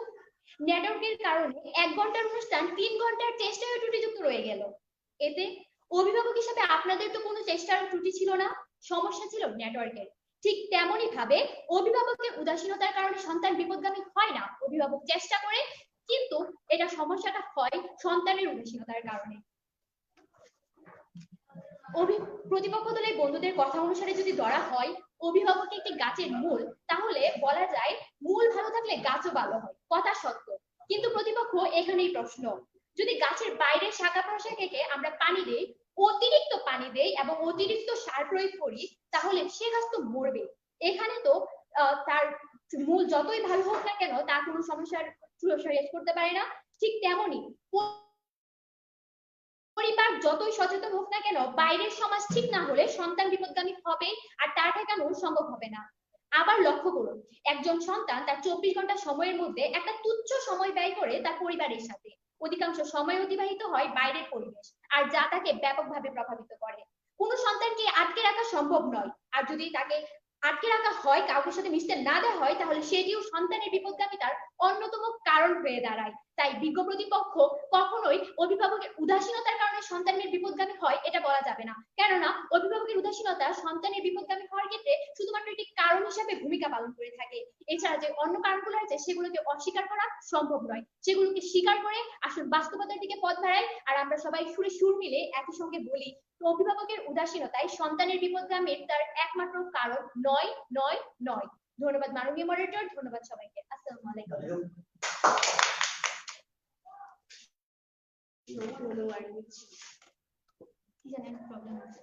নেটওয়ার্কের কারণে 1 ঘন্টার অনুষ্ঠান 3 ঘন্টার চেষ্টায় ত্রুটিযুক্ত রয়ে গেল। এতে অভিভাবক হিসাবে আপনাদের তো কোনো চেষ্টার ত্রুটি ছিল না, সমস্যা ছিল নেটওয়ার্কের। ঠিক তেমনই ভাবে অভিভাবকের উদাসীনতার কারণে সন্তান বিপদগামী হয় না, অভিভাবক চেষ্টা করে, কিন্তু এটা সমস্যাটা হয় সন্তানের উদাসীনতার কারণে। প্রতিপক্ষ দলের বন্ধুদের কথা অনুসারে যদি ধরা হয় অভিভাবক একটি গাছের মূল, তাহলে বলা যায় মূল ভালো থাকলে গাছও ভালো হয়, কথা সত্য। কিন্তু প্রতিপক্ষ এখানেই প্রশ্ন, যদি গাছের বাইরের শাখা প্রশাখাকে আমরা পানি দেই, অতিরিক্ত পানি দেই এবং অতিরিক্ত সার প্রয়োগ করি, তাহলে সে গাছ তো মরবে। এখানে তো তার মূল যতই ভালো হোক না কেন তা কোনো সমস্যার শেষ করতে পারে না। ঠিক তেমনই পরিবার যতই সচেতন হোক না কেন, বাইরের সমাজ ঠিক না হলে সন্তান বিপদগামী হবে আর তার ঠেকানো সম্ভব হবে না। আবার লক্ষ্য করুন, একজন সন্তান তার 24 ঘন্টা সময়ের মধ্যে একটা তুচ্ছ সময় ব্যয় করে তার পরিবারের সাথে, অধিকাংশ সময় অতিবাহিত হয় বাইরের পরিবেশ, আর যা তাকে ব্যাপকভাবে প্রভাবিত করে। কোনো সন্তানকে আটকে রাখা সম্ভব নয়, আর যদি তাকে আটকে রাখা হয়, কাউকে সাথে মিশতে না দেওয়া হয়, তাহলে সেটিও সন্তানের বিপদগামিতার অন্যতম কারণ হয়ে দাঁড়ায়। তাই বিজ্ঞ প্রতিপক্ষ কখনোই অভিভাবকের উদাসীনতার কারণে সন্তানের বিপদগামী হয় এটা বলা যাবে না, কেননা অভিভাবকের উদাসীনতা সন্তানের বিপদগামী হওয়ার ক্ষেত্রে শুধুমাত্র একটি কারণ হিসেবে ভূমিকা পালন করে থাকে। এছাড়া যে অন্য কারণগুলো আছে সেগুলোকে অস্বীকার করা সম্ভব নয়, সেগুলোকে স্বীকার করে আসল বাস্তবতার দিকে পথ বাড়াই। আর আমরা সবাই সুরে সুর মিলে একই সঙ্গে বলি, অভিভাবকের উদাসীনতাই সন্তানের বিপদগামীর তার একমাত্র কারণ নয়, নয়, নয়। ধন্যবাদ মাননীয় মডারেটর, ধন্যবাদ সবাইকে। আসসালামু আলাইকুম। কি জানেন প্রবলেম আছে,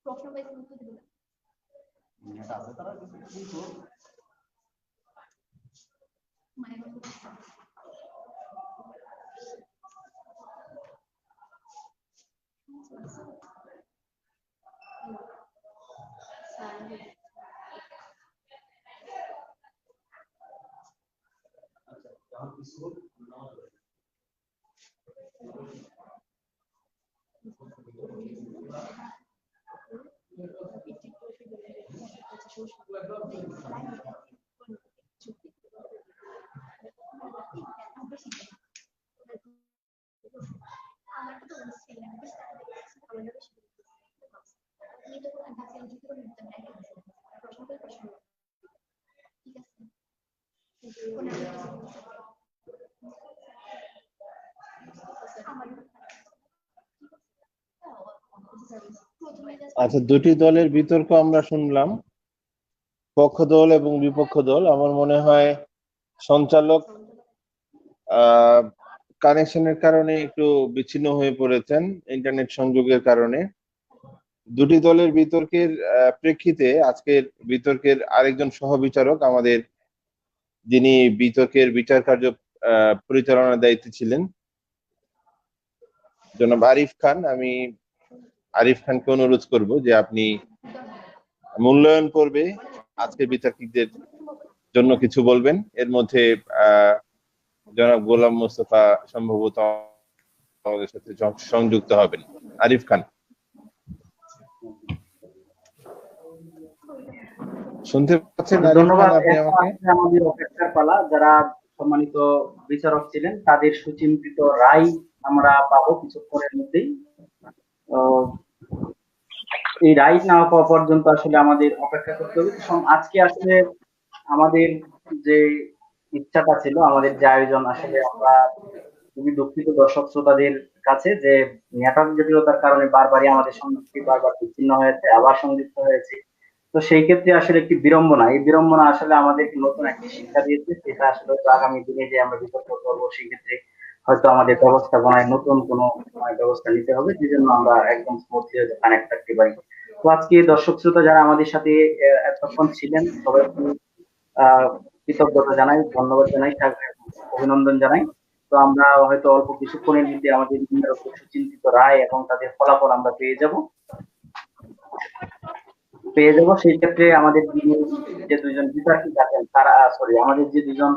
প্রশ্ন পাইছি উত্তর দিব না। আচ্ছা, দুটি দলের বিতর্ক আমরা শুনলাম, পক্ষ দল এবং বিপক্ষ দল। আমার মনে হয় সঞ্চালক কানেকশনের কারণে একটু বিচ্ছিন্ন হয়ে পড়েছেন ইন্টারনেট সংযোগের কারণে। দুটি দলের বিতর্কের প্রেক্ষিতে আজকের বিতর্কের আরেকজন সহবিচারক আমাদের, যিনি বিতর্কের বিচার কার্য পরিচালনার দায়িত্বে ছিলেন, জনাব আরিফ খান। আমি আরিফ খানকে অনুরোধ করব যে আপনি মূল্যায়ন পর্বে আজকের বিতর্কিকদের জন্য কিছু বলবেন। এর মধ্যে জনাব গোলাম মোস্তফা সম্ভবত আমাদের সাথে সংযুক্ত হবেন। আরিফ খান, শুনতে পাচ্ছেন? ধন্যবাদ। আমাদের অপেক্ষার পালা, যারা সম্মানিত বিচারক ছিলেন তাদের সুচিন্তিত রায় আমরা পাবো কিছুক্ষণের মধ্যেই। এই রায় না পাওয়া পর্যন্ত আসলে আমাদের অপেক্ষা করতে হবে। আজকে আসলে আমাদের যে ইচ্ছাটা ছিল, আমাদের যে আয়োজন, আসলে আমরা খুবই দুঃখিত দর্শক শ্রোতাদের কাছে যে নেটওয়ার্ক জটিলতার কারণে বারবারই আমাদের সংযুক্তি বারবার বিচ্ছিন্ন হয়েছে, আবার সংযুক্ত হয়েছে। তো সেই ক্ষেত্রে আসলে একটি বিড়ম্বনা, এই বিড়ম্বনা আসলে আমাদেরকে নতুন একটি শিক্ষা দিয়েছে। সেটা আসলে আগামী দিনে যে আমরা বিতর্ক করবো সেক্ষেত্রে হয়তো আমাদের ব্যবস্থাপনায় নতুন কোনো ব্যবস্থা নিতে হবে, যে জন্য আমরা একদম স্মুথলি কানেক্ট থাকতে পারি। তো আজকে দর্শক শ্রোতা যারা আমাদের সাথে এতক্ষণ ছিলেন সবাইকে কৃতজ্ঞতা জানাই, ধন্যবাদ জানাই, অভিনন্দন জানাই। তো আমরা হয়তো অল্প কিছুক্ষণের মধ্যে আমাদের সুচিন্তিত রায় এবং তাদের ফলাফল আমরা পেয়ে যাব। সেই ক্ষেত্রে আমাদের যে দুইজন বিচারক আছেন তারা, আমাদের যে দুজন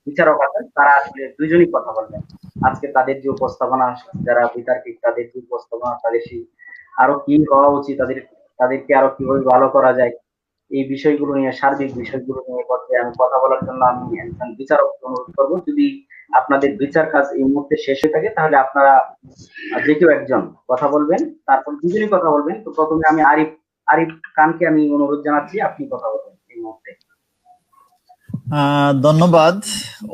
বিচারক আছেন তারা আসলে দুইজনই কথা বলবেন। আজকে তাদের যে উপস্থাপনা, যারা বিতার্কিক তাদের যে উপস্থাপনা, তাদের সেই আরো কি হওয়া উচিত, তাদেরকে আরো কিভাবে ভালো করা যায়, এই বিষয়গুলো নিয়ে, সার্বিক বিষয়গুলো নিয়ে আমি কথা বলার জন্য আমি একজন বিচারককে অনুরোধ করবো। যদি আপনাদের বিচার কাজ এই মুহূর্তে শেষ হয়ে থাকে তাহলে আপনারা যে কেউ একজন কথা বলবেন, তারপর দুজনই কথা বলবেন। তো প্রথমে আমি আরিফ খানকে আমি অনুরোধ জানাচ্ছি, আপনি কথা বলবেন এই মুহূর্তে। ধন্যবাদ।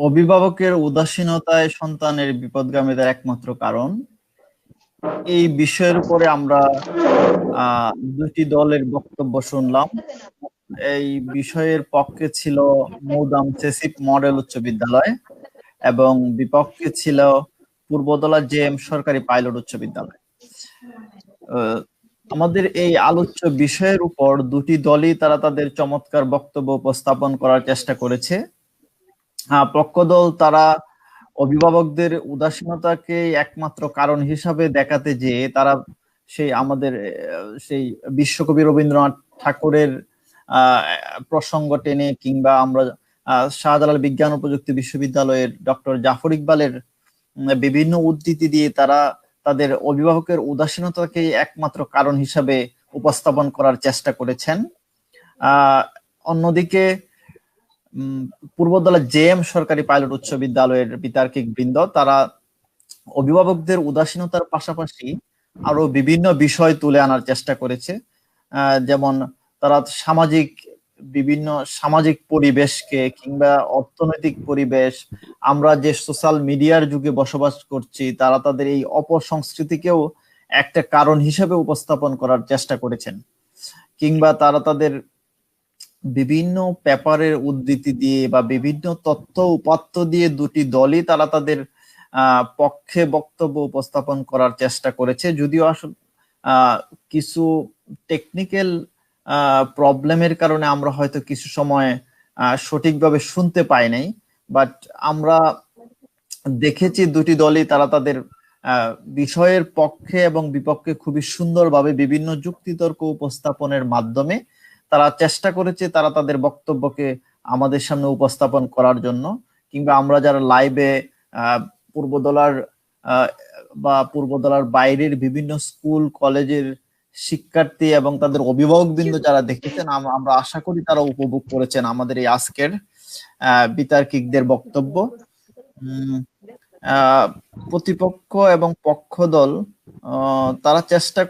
অভিভাবকের উদাসীনতায় সন্তানের বিপদগামীদের একমাত্র কারণ, এই বিষয়ের উপরে আমরা দুটি দলের বক্তব্য শুনলাম। এই বিষয়ের পক্ষে ছিল মৌদাম চেসিপ মডেল উচ্চ বিদ্যালয় এবং বিপক্ষে ছিল পূর্বদলা জেএম সরকারি পাইলট উচ্চ বিদ্যালয়। আমাদের এই আলোচ্য বিষয়ের উপর দুটি দলই তারা তাদের চমৎকার বক্তব্য উপস্থাপন করার চেষ্টা করেছে। পক্ষ দল তারা অভিভাবকদের উদাসীনতাকে একমাত্র কারণ হিসাবে দেখাতে যে তারা সেই আমাদের সেই বিশ্বকবি রবীন্দ্রনাথ ঠাকুরের প্রসঙ্গ টেনে কিংবা আমরা শাহজালাল বিজ্ঞান ও প্রযুক্তি বিশ্ববিদ্যালয়ের ডক্টর জাফর ইকবালের বিভিন্ন উদ্ধৃতি দিয়ে তারা তাদের অভিভাবকের উদাসীনতাকে একমাত্র কারণ হিসাবে উপস্থাপন করার চেষ্টা করেছেন। অন্যদিকে পূর্বদলা জেএম সরকারি পাইলট উচ্চ বিদ্যালয়ের বিতার্কিক বৃন্দ তারা অভিভাবকদের উদাসীনতার পাশাপাশি আরো বিভিন্ন বিষয় তুলে আনার চেষ্টা করেছে। যেমন তারা বিভিন্ন সামাজিক পরিবেশকে কিংবা অর্থনৈতিক পরিবেশ, আমরা যে সোশ্যাল মিডিয়ার যুগে বসবাস করছি, তারা তাদের এই অপসংস্কৃতিকেও একটা কারণ হিসেবে উপস্থাপন করার চেষ্টা করেছেন। কিংবা তারা তাদের বিভিন্ন পেপারের উদ্ধৃতি দিয়ে বা বিভিন্ন তথ্য উপাত্ত দিয়ে দুটি দলই তারা তাদের পক্ষে বক্তব্য উপস্থাপন করার চেষ্টা করেছে। যদিও আসলে কিছু টেকনিক্যাল প্রবলেমের কারণে আমরা হয়তো কিছু সময় সঠিকভাবে শুনতে পাই নাই, বাট আমরা দেখেছি দুটি দলই তারা তাদের বিষয়ের পক্ষে এবং বিপক্ষে খুবই সুন্দরভাবে বিভিন্ন যুক্তিতর্ক উপস্থাপনের মাধ্যমে তারা চেষ্টা করেছে তারা তাদের বক্তব্যকে আমাদের সামনে উপস্থাপন করার জন্য। কিংবা আমরা যারা লাইভে পূর্বদলার বাইরের বিভিন্ন স্কুল কলেজের শিক্ষার্থী এবং তাদের অভিভাবকবৃন্দ যারা দেখেছেন, আমরা আশা করি তারা উপভোগ করেছেন আমাদের এই আজকের বিতার্কিকদের বক্তব্য। প্রতিপক্ষ এবং পক্ষদল তারা চেষ্টা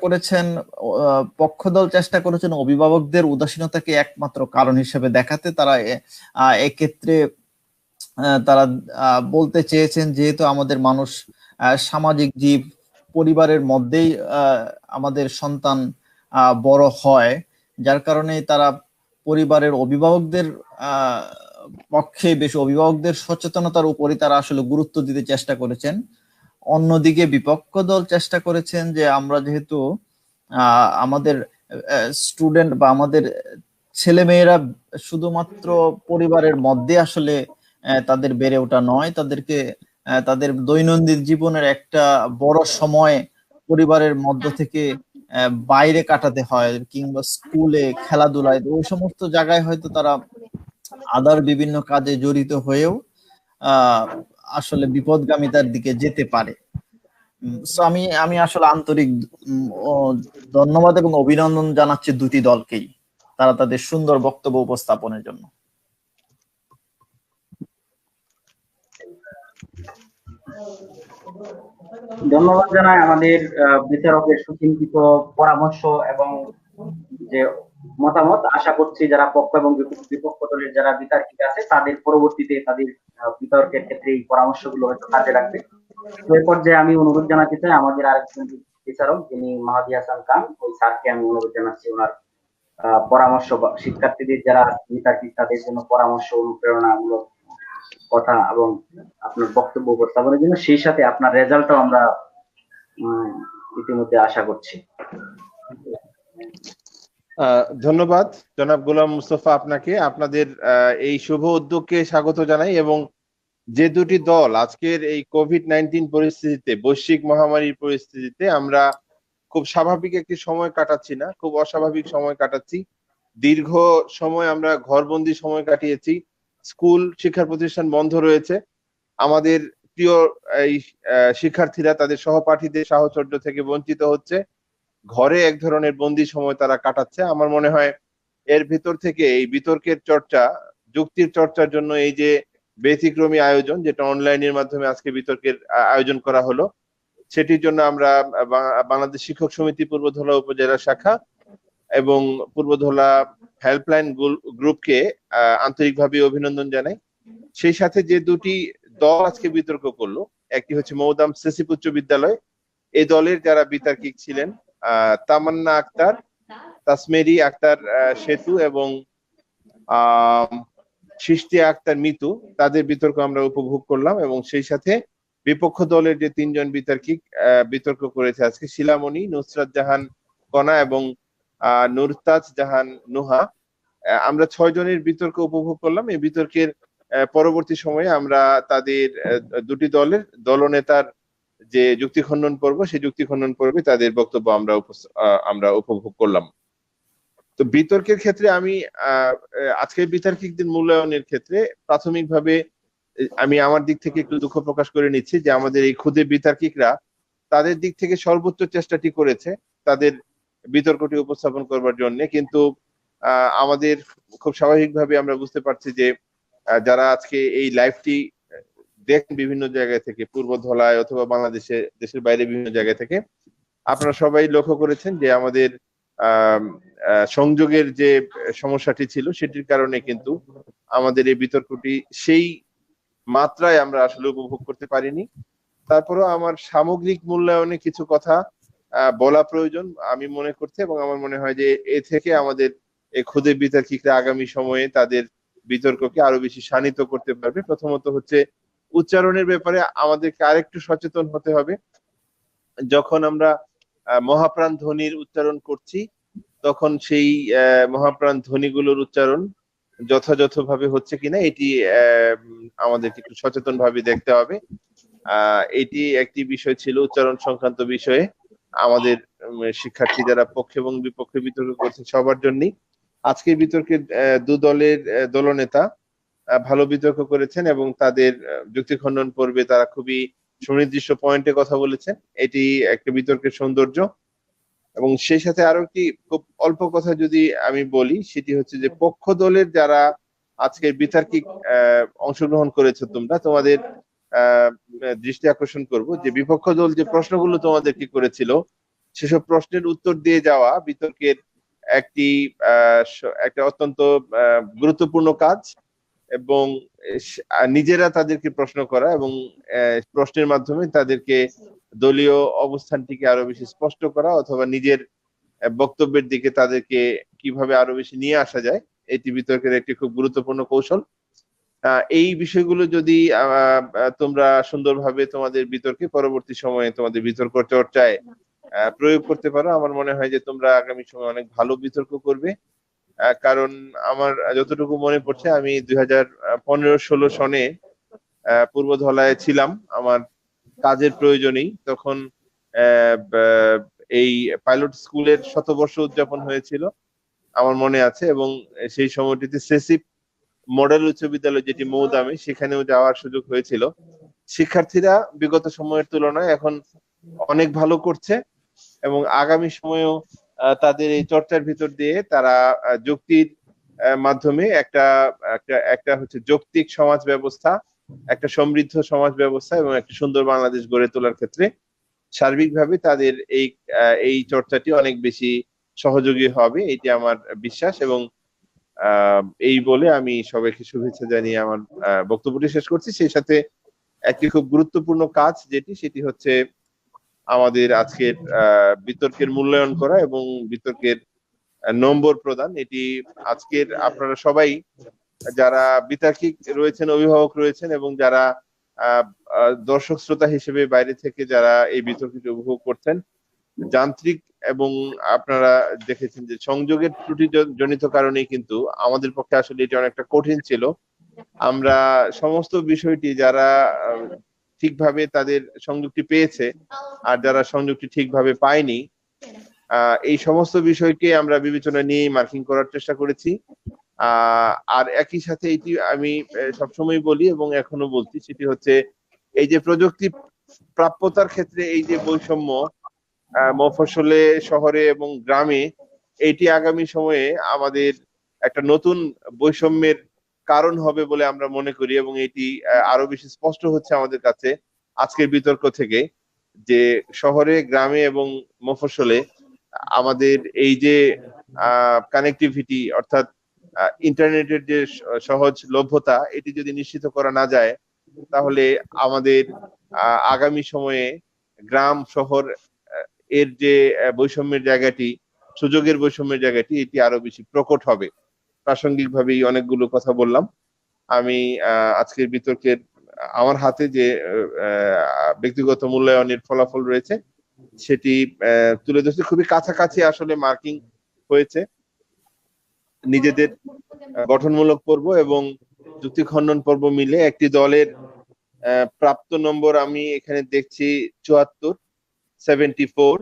করেছেন অভিভাবকদের উদাসীনতাকে একমাত্র কারণ হিসেবে দেখাতে। তারা এক্ষেত্রে তারা বলতে চেয়েছেন যেহেতু আমাদের মানুষ সামাজিক জীব, পরিবারের মধ্যেই আমাদের সন্তান বড় হয়, যার কারণে তারা পরিবারের অভিভাবকদের পক্ষে বেশি অভিভাবকদের সচেতনতার উপরই তারা আসলে গুরুত্ব দিতে চেষ্টা করেছেন। অন্যদিকে বিপক্ষ দল চেষ্টা করেছেন যে আমরা যেহেতু আমাদের স্টুডেন্ট বা আমাদের ছেলেমেয়েরা শুধুমাত্র পরিবারের মধ্যে আসলে তাদের বেড়ে ওঠা নয়, তাদেরকে তাদের দৈনন্দিন জীবনের একটা বড় সময় পরিবারের মধ্য থেকে বাইরে কাটাতে হয়, কিংবা স্কুলে, খেলাধুলায়, ওই সমস্ত জায়গায় হয়তো তারা আদার বিভিন্ন কাজে জড়িত হয়েও আসলে বিপদগামিতার দিকে যেতে পারে। আমি আসলে আন্তরিক ধন্যবাদ এবং অভিনন্দন জানাচ্ছি দুটি দলকেই তারা তাদের সুন্দর বক্তব্য উপস্থাপনের জন্য। ধন্যবাদ জানাই আমাদের বিচারকের সুচিন্তিত পরামর্শ এবং যে মতামত। আশা করছি যারা পক্ষ এবং বিপক্ষ দলের যারা বিতার্কিক আছে তাদের পরবর্তীতে তাদের বিতর্কের ক্ষেত্রে এই পরামর্শগুলো হয়তো কাজে লাগবে। এর পর্যায়ে আমি অনুরোধ জানাতে চাই আমাদের আরেকজন বিচারক যিনি মাহাদি হাসান খান, ওই স্যারকে আমি অনুরোধ জানাচ্ছি ওনার পরামর্শ শিক্ষার্থীদের যারা বিতার্কিক তাদের জন্য পরামর্শ, অনুপ্রেরণামূলক কথা এবং আপনার বক্তব্য উপস্থাপনের জন্য, সেই সাথে আপনার রেজাল্টও আমরা ইতিমধ্যে আশা করছি। ধন্যবাদ জনাব গোলাম মুস্তফা আপনাকে, আপনাদের এই শুভ উদ্যোগকে স্বাগত জানাই। এবং যে দুটি দল আজকের এই কোভিড-19 পরিস্থিতিতে, বৈশ্বিক মহামারীর পরিস্থিতিতে আমরা খুব স্বাভাবিক একটি সময় কাটাচ্ছি না, খুব অস্বাভাবিক সময় কাটাচ্ছি। দীর্ঘ সময় আমরা ঘরবন্দি সময় কাটিয়েছি, স্কুল শিক্ষা প্রতিষ্ঠান বন্ধ রয়েছে, আমাদের প্রিয় এই শিক্ষার্থীরা তাদের সহপাঠীদের সাহচর্য থেকে বঞ্চিত হচ্ছে, ঘরে এক ধরনের বন্দি সময় তারা কাটাচ্ছে। আমার মনে হয় এর ভিতর থেকে এই বিতর্কের চর্চা, যুক্তির চর্চার জন্য এই যে ব্যতিক্রমী আয়োজন, যেটা অনলাইনের মাধ্যমে আজকে বিতর্কের আয়োজন করা হলো, সেটির জন্য আমরা বাংলাদেশ শিক্ষক সমিতি পূর্বধলা উপজেলা শাখা এবং পূর্বধলা হেল্পলাইন গ্রুপকে আন্তরিকভাবে অভিনন্দন জানাই। সেই সাথে যে দুটি দল আজকে বিতর্ক করলো, একটি হচ্ছে মৌদাম সেসিপ উচ্চ বিদ্যালয়, এই দলের যারা বিতার্কিক ছিলেন তামান্না আক্তার, তাসমেরি আক্তার সেতু এবং সৃষ্টি আক্তার মিতু, তাদের বিতর্ক আমরা উপভোগ করলাম। এবং সেই সাথে বিপক্ষ দলের যে তিনজন বিতার্কিক বিতর্ক করেছে আজকে, শিলামণি, নুসরাত জাহান কণা এবং নুরতাজ জাহান নুহা, আমরা 6 জনের বিতর্ক উপভোগ করলাম। এই বিতর্কের পরবর্তী সময়ে আমরা তাদের দুটি দলের দলনেতার যে যুক্তি খণ্ডন পর্ব, সেই যুক্তি খণ্ডন পর্বে তাদের বক্তব্য আমরা উপভোগ করলাম। তো বিতর্কের ক্ষেত্রে আমি আজকের বিতার্কিকদের মূল্যায়নের ক্ষেত্রে প্রাথমিকভাবে আমি আমার দিক থেকে একটু দুঃখ প্রকাশ করে নিচ্ছি যে আমাদের এই ক্ষুদে বিতার্কিকরা তাদের দিক থেকে সর্বোচ্চ চেষ্টাটি করেছে তাদের বিতর্কটি উপস্থাপন করবার জন্য, কিন্তু আমাদের খুব স্বাভাবিকভাবে আমরা বুঝতে পারছি যে যারা আজকে এই লাইভটি দেখেন বিভিন্ন জায়গা থেকে, পূর্ব ধলায় অথবা বাংলাদেশে, দেশের বাইরে বিভিন্ন জায়গা থেকে, আপনারা সবাই লক্ষ্য করেছেন যে আমাদের সংযোগের যে সমস্যাটি ছিল সেটির কারণে কিন্তু আমাদের এই বিতর্কটি সেই মাত্রায় আমরা আসলে উপভোগ করতে পারিনি। তারপরেও আমার সামগ্রিক মূল্যায়নে কিছু কথা বলা প্রয়োজন আমি মনে করছি, এবং আমার মনে হয় যে এ থেকে আমাদের এই ক্ষুদে বিতর্কিকরা আগামী সময়ে তাদের বিতর্ককে আরো বেশি শানিত করতে পারবে। প্রথমত হচ্ছে উচ্চারণের ব্যাপারে আমাদেরকে আরেকটু সচেতন হতে হবে। যখন আমরা মহাপ্রাণ ধ্বনির উচ্চারণ করছি তখন সেই মহাপ্রাণ ধ্বনিগুলোর উচ্চারণ যথাযথভাবে হচ্ছে কিনা এটি আমাদেরকে একটু সচেতন ভাবে দেখতে হবে। এটি একটি বিষয় ছিল উচ্চারণ সংক্রান্ত বিষয়ে আমাদের শিক্ষার্থী যারা পক্ষে এবং বিপক্ষে বিতর্ক করছে সবার জন্যই। আজকের বিতর্কের দু দলের দলনেতা ভালো বিতর্ক করেছেন এবং তাদের যুক্তি খণ্ডন পর্বে তারা খুবই সুনির্দিষ্ট পয়েন্টে কথা বলেছেন। এটি একটা বিতর্কের সৌন্দর্য। এবং সেই সাথে আরো একটি খুব অল্প কথা যদি আমি বলি, সেটি হচ্ছে যে পক্ষ দলের যারা আজকের বিতার্কিক অংশগ্রহণ করেছে তোমরা, তোমাদের দৃষ্টি আকর্ষণ করব যে বিপক্ষ দল যে প্রশ্নগুলো তোমাদেরকে করেছিল সেসব প্রশ্নের উত্তর দিয়ে যাওয়া বিতর্কের একটা অত্যন্ত গুরুত্বপূর্ণ কাজ, এবং নিজেরা তাদেরকে প্রশ্ন করা এবং প্রশ্নের মাধ্যমে তাদেরকে দলীয় অবস্থানটিকে আরো বেশি স্পষ্ট করা অথবা নিজের বক্তব্যের দিকে তাদেরকে কিভাবে আরো বেশি নিয়ে আসা যায়, এটি বিতর্কের একটি খুব গুরুত্বপূর্ণ কৌশল। এই বিষয়গুলো যদি তোমরা সুন্দরভাবে তোমাদের বিতর্কে পরবর্তী সময়ে তোমাদের বিতর্ক চর্চায় প্রয়োগ করতে পারো, আমার মনে হয় যে তোমরা আগামী সময়ে অনেক ভালো বিতর্ক করবে। কারণ আমার যতটুকু মনে পড়ছে আমি 2015-16 সনে পূর্ব ধলায় ছিলাম আমার কাজের প্রয়োজনেই। তখন এই পাইলট স্কুলের শতবর্ষ উদযাপন হয়েছিল আমার মনে আছে, এবং সেই সময়টিতে সেসিপ মডেল উচ্চ বিদ্যালয় যেটি মৌদামে, সেখানেও যাওয়ার সুযোগ হয়েছিল। শিক্ষার্থীরা বিগত সময়ের তুলনায় এখন অনেক ভালো করছে এবং আগামী সময়েও তাদের এই চর্চার ভিতর দিয়ে তারা যুক্তির মাধ্যমে একটা হচ্ছে যৌক্তিক সমাজ ব্যবস্থা, একটা সমৃদ্ধ সমাজ ব্যবস্থা এবং একটা সুন্দর বাংলাদেশ গড়ে তোলার ক্ষেত্রে সার্বিকভাবে তাদের এই চর্চাটি অনেক বেশি সহযোগী হবে, এটি আমার বিশ্বাস। এবং এই বলে আমি সবাইকে শুভেচ্ছা জানিয়ে আমার বক্তব্যটি শেষ করছি। সেই সাথে একটি খুব গুরুত্বপূর্ণ কাজ সেটি হচ্ছে আমাদের আজকের বিতর্কের মূল্যায়ন করা এবং বিতর্কের নম্বর প্রদান। এটি আজকের আপনারা সবাই যারা বিতার্কিক রয়েছেন, অভিভাবক রয়েছেন এবং যারা দর্শক শ্রোতা হিসেবে বাইরে থেকে যারা এই বিতর্কটি উপভোগ করছেন, যান্ত্রিক এবং আপনারা দেখেছেন যে সংযোগের ত্রুটি জনিত কারণেই কিন্তু আমাদের পক্ষে আসলে এটি অনেকটা কঠিন ছিল। আমরা সমস্ত বিষয়টি যারা ঠিকভাবে তাদের সংযোগটি পেয়েছে আর যারা সংযোগটি ঠিকভাবে পায়নি, এই সমস্ত বিষয়কে আমরা বিবেচনা নিয়ে মার্কিং করার চেষ্টা করেছি। আর একই সাথে এটি আমি সবসময় বলি এবং এখনো বলছি, সেটি হচ্ছে এই যে প্রযুক্তি প্রাপ্যতার ক্ষেত্রে এই যে বৈষম্য মফস্বলে, শহরে এবং গ্রামে, এটি আগামী সময়ে আমাদের একটা নতুন বৈষম্যের কারণ হবে বলে আমরা মনে করি, এবং এটি আরো বেশি স্পষ্ট হচ্ছে আমাদের কাছে আজকের বিতর্ক থেকে যে শহরে, গ্রামে এবং মফস্বলে আমাদের এই যে কানেক্টিভিটি অর্থাৎ ইন্টারনেটের যে সহজ লভ্যতা, এটি যদি নিশ্চিত করা না যায় তাহলে আমাদের আগামী সময়ে গ্রাম শহর এর যে বৈষম্যের জায়গাটি, সুযোগের বৈষম্যের জায়গাটি, এটি আরো বেশি প্রকট হবে। প্রাসঙ্গিকভাবেই অনেকগুলো কথা বললাম। আমি আজকের বিতর্কের আমার হাতে যে ব্যক্তিগত মূল্যায়নের ফলাফল রয়েছে সেটি তুলে ধরছি। খুবই কাছাকাছি আসলে মার্কিং হয়েছে নিজেদের গঠনমূলক পর্ব এবং যুক্তি খণ্ডন পর্ব মিলে একটি দলের প্রাপ্ত নম্বর আমি এখানে দেখছি 74,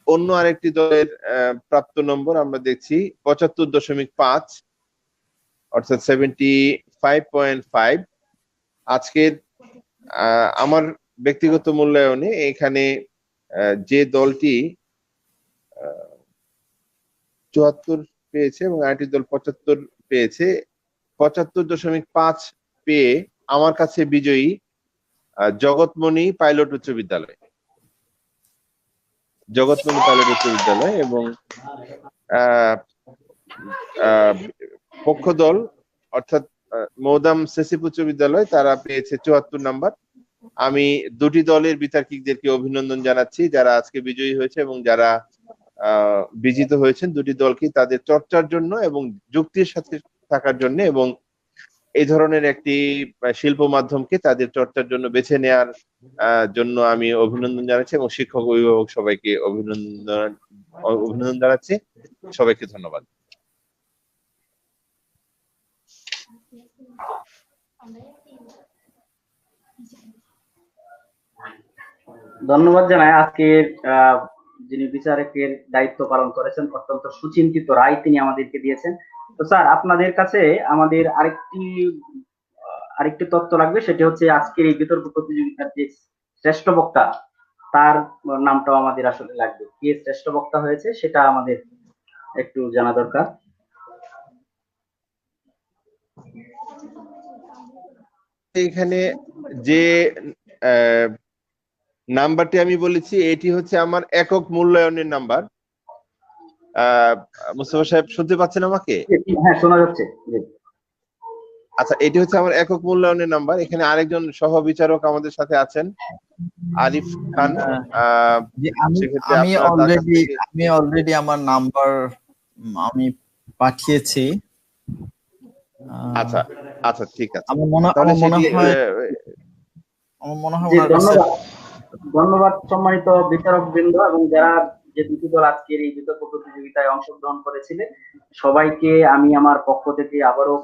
অন্য আরেকটি দলের প্রাপ্ত নম্বর আমরা দেখছি 75.5, অর্থাৎ 75.5। আজকের আমার ব্যক্তিগত মূল্যায়নে এখানে যে দলটি 74 পেয়েছে এবং আরেকটি দল 75 পেয়েছে, 75.5 পেয়ে আমার কাছে বিজয়ী জগৎমণি পাইলট উচ্চ বিদ্যালয়, জগৎমণি পাইলট উচ্চ বিদ্যালয়। এবং পক্ষ দল অর্থাৎ মৌদাম সেসিপ উচ্চ বিদ্যালয় তারা পেয়েছে 74 নাম্বার। আমি দুটি দলের বিতার্কিকদেরকে অভিনন্দন জানাচ্ছি যারা আজকে বিজয়ী হয়েছে এবং যারা বিজিত হয়েছেন। দুটি দলকে তাদের চর্চার জন্য এবং যুক্তির সাথে থাকার জন্য এবং এই ধরনের একটি শিল্প মাধ্যমকে তাদের চর্চার জন্য বেছে নেওয়ার জন্য আমি অভিনন্দন জানাচ্ছি এবং শিক্ষক অভিভাবক সবাইকে অভিনন্দন জানাচ্ছি। সবাইকে ধন্যবাদ। ধন্যবাদ জানাই আজকের যিনি বিচারকের দায়িত্ব পালন করেছেন, অত্যন্ত সুচিন্তিত রায় তিনি আমাদেরকে দিয়েছেন। তো স্যার, আপনাদের কাছে আমাদের আরেকটি তথ্য লাগবে, সেটি হচ্ছে আজকের এই বিতর্ক প্রতিযোগিতার যে শ্রেষ্ঠ বক্তা তার নামটাও আমাদের আসলে লাগবে। কে শ্রেষ্ঠ বক্তা হয়েছে সেটা আমাদের একটু জানা দরকার। এখানে যে নাম্বারটি আমি বলেছি এটি হচ্ছে আমার একক মূল্যায়নের নাম্বার। মুস্তাফা সাহেব শুনতে পাচ্ছেন আমাকে? হ্যাঁ, শোনা যাচ্ছে। আচ্ছা, এটি হচ্ছে আমার একক মূল্যায়নের নাম্বার। এখানে আরেকজন সহ বিচারক আমাদের সাথে আছেন, আরিফ খান। আমি অলরেডি আমার নাম্বার আমি পাঠিয়েছি। আচ্ছা আচ্ছা, ঠিক আছে। আমার মনে হয় ধন্যবাদ সম্মানিত বিচারক বৃন্দ এবং যারা যে দুটি দল আজকের এই বিতর্ক প্রতিযোগিতায় অংশগ্রহণ করেছিলেন সবাইকে আমি আমার পক্ষ থেকে আবারও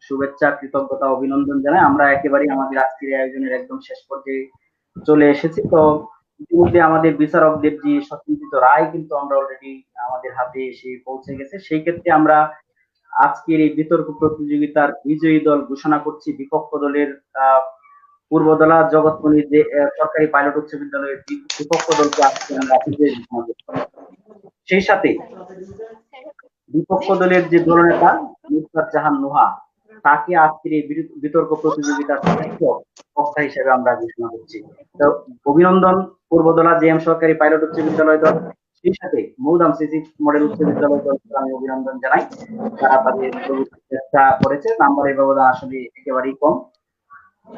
শুভেচ্ছা, কৃতজ্ঞতা, অভিনন্দন জানাই। আমরা একেবারেই আমাদের আজকের আয়োজনের একদম শেষ পর্যায়ে চলে এসেছি। তো ইতিমধ্যে আমাদের বিচারকদের যে সচিন্তিত রায় কিন্তু আমরা অলরেডি আমাদের হাতে এসে পৌঁছে গেছে। সেই ক্ষেত্রে আমরা আজকের এই বিতর্ক প্রতিযোগিতার বিজয়ী দল ঘোষণা করছি। বিপক্ষ দলের পূর্বদলা জগৎমণি যে সরকারি পাইলট উচ্চ বিদ্যালয়ের বিপক্ষ দলকে আজকে আমরা বিজয়ী ঘোষণা করছি। সেই সাথে বিপক্ষ দলের যে দলনেতা নুসরাত জাহান নুহা তাকে আজকের এই বিতর্ক প্রতিযোগিতার শ্রেষ্ঠ বক্তা হিসেবে আমরা ঘোষণা করছি। তো অভিনন্দন পূর্বদলা জেএম সরকারি পাইলট উচ্চ বিদ্যালয় দল, সেই সাথে মৌদাম সিসি মডেল উচ্চ বিদ্যালয় দলকে আমি অভিনন্দন জানাই। তারা তাদের চেষ্টা করেছে, নাম্বারের ব্যবধান আসলে একেবারেই কম।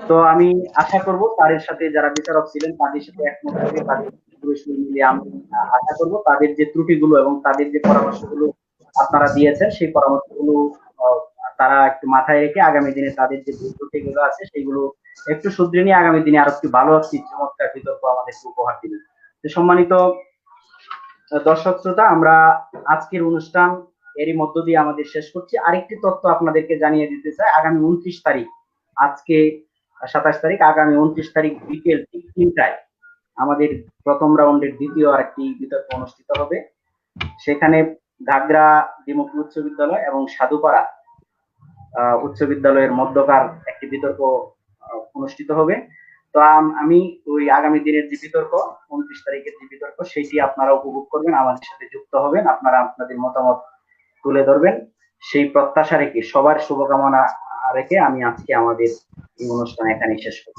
তো আমি আশা করব তাদের সাথে যারা বিচারক ছিলেন তাদের সাথে একমত হয়ে তাদের মিলিয়ে আমি আশা করব তাদের যে ত্রুটিগুলো এবং তাদের যে পরামর্শগুলো আপনারা দিয়েছেন সেই পরামর্শগুলো তারা একটু মাথায় রেখে আগামী দিনে তাদের যে ত্রুটিগুলো আছে সেগুলো একটু শুধরে নিয়ে আগামী দিনে আরো একটু ভালো একটি চমৎকার বিতর্ক আমাদেরকে উপহার দিবেন। তো সম্মানিত দর্শক শ্রোতা, আমরা আজকের অনুষ্ঠান এরই মধ্য দিয়ে আমাদের শেষ করছি। আরেকটি তথ্য আপনাদেরকে জানিয়ে দিতে চাই, আগামী 29 তারিখ, আজকে 27 তারিখ, আগামী 29 তারিখ বিকেল 3টায় আমাদের প্রথম রাউন্ডের দ্বিতীয় আরেকটি বিতর্ক অনুষ্ঠিত হবে। সেখানে ঘাগড়া দ্বিমুখী উচ্চ বিদ্যালয় এবং সাধুপাড়া উচ্চ বিদ্যালয়ের মধ্যকার একটি বিতর্ক অনুষ্ঠিত হবে। তো আমি ওই আগামী দিনের যে বিতর্ক 29 তারিখের যে বিতর্ক সেটি আপনারা উপভোগ করবেন, আমাদের সাথে যুক্ত হবেন, আপনারা আপনাদের মতামত তুলে ধরবেন। সেই প্রত্যাশা রেখে সবার শুভকামনা রেখে আমি আজকে আমাদের এই অনুষ্ঠান এখানেই শেষ করছি।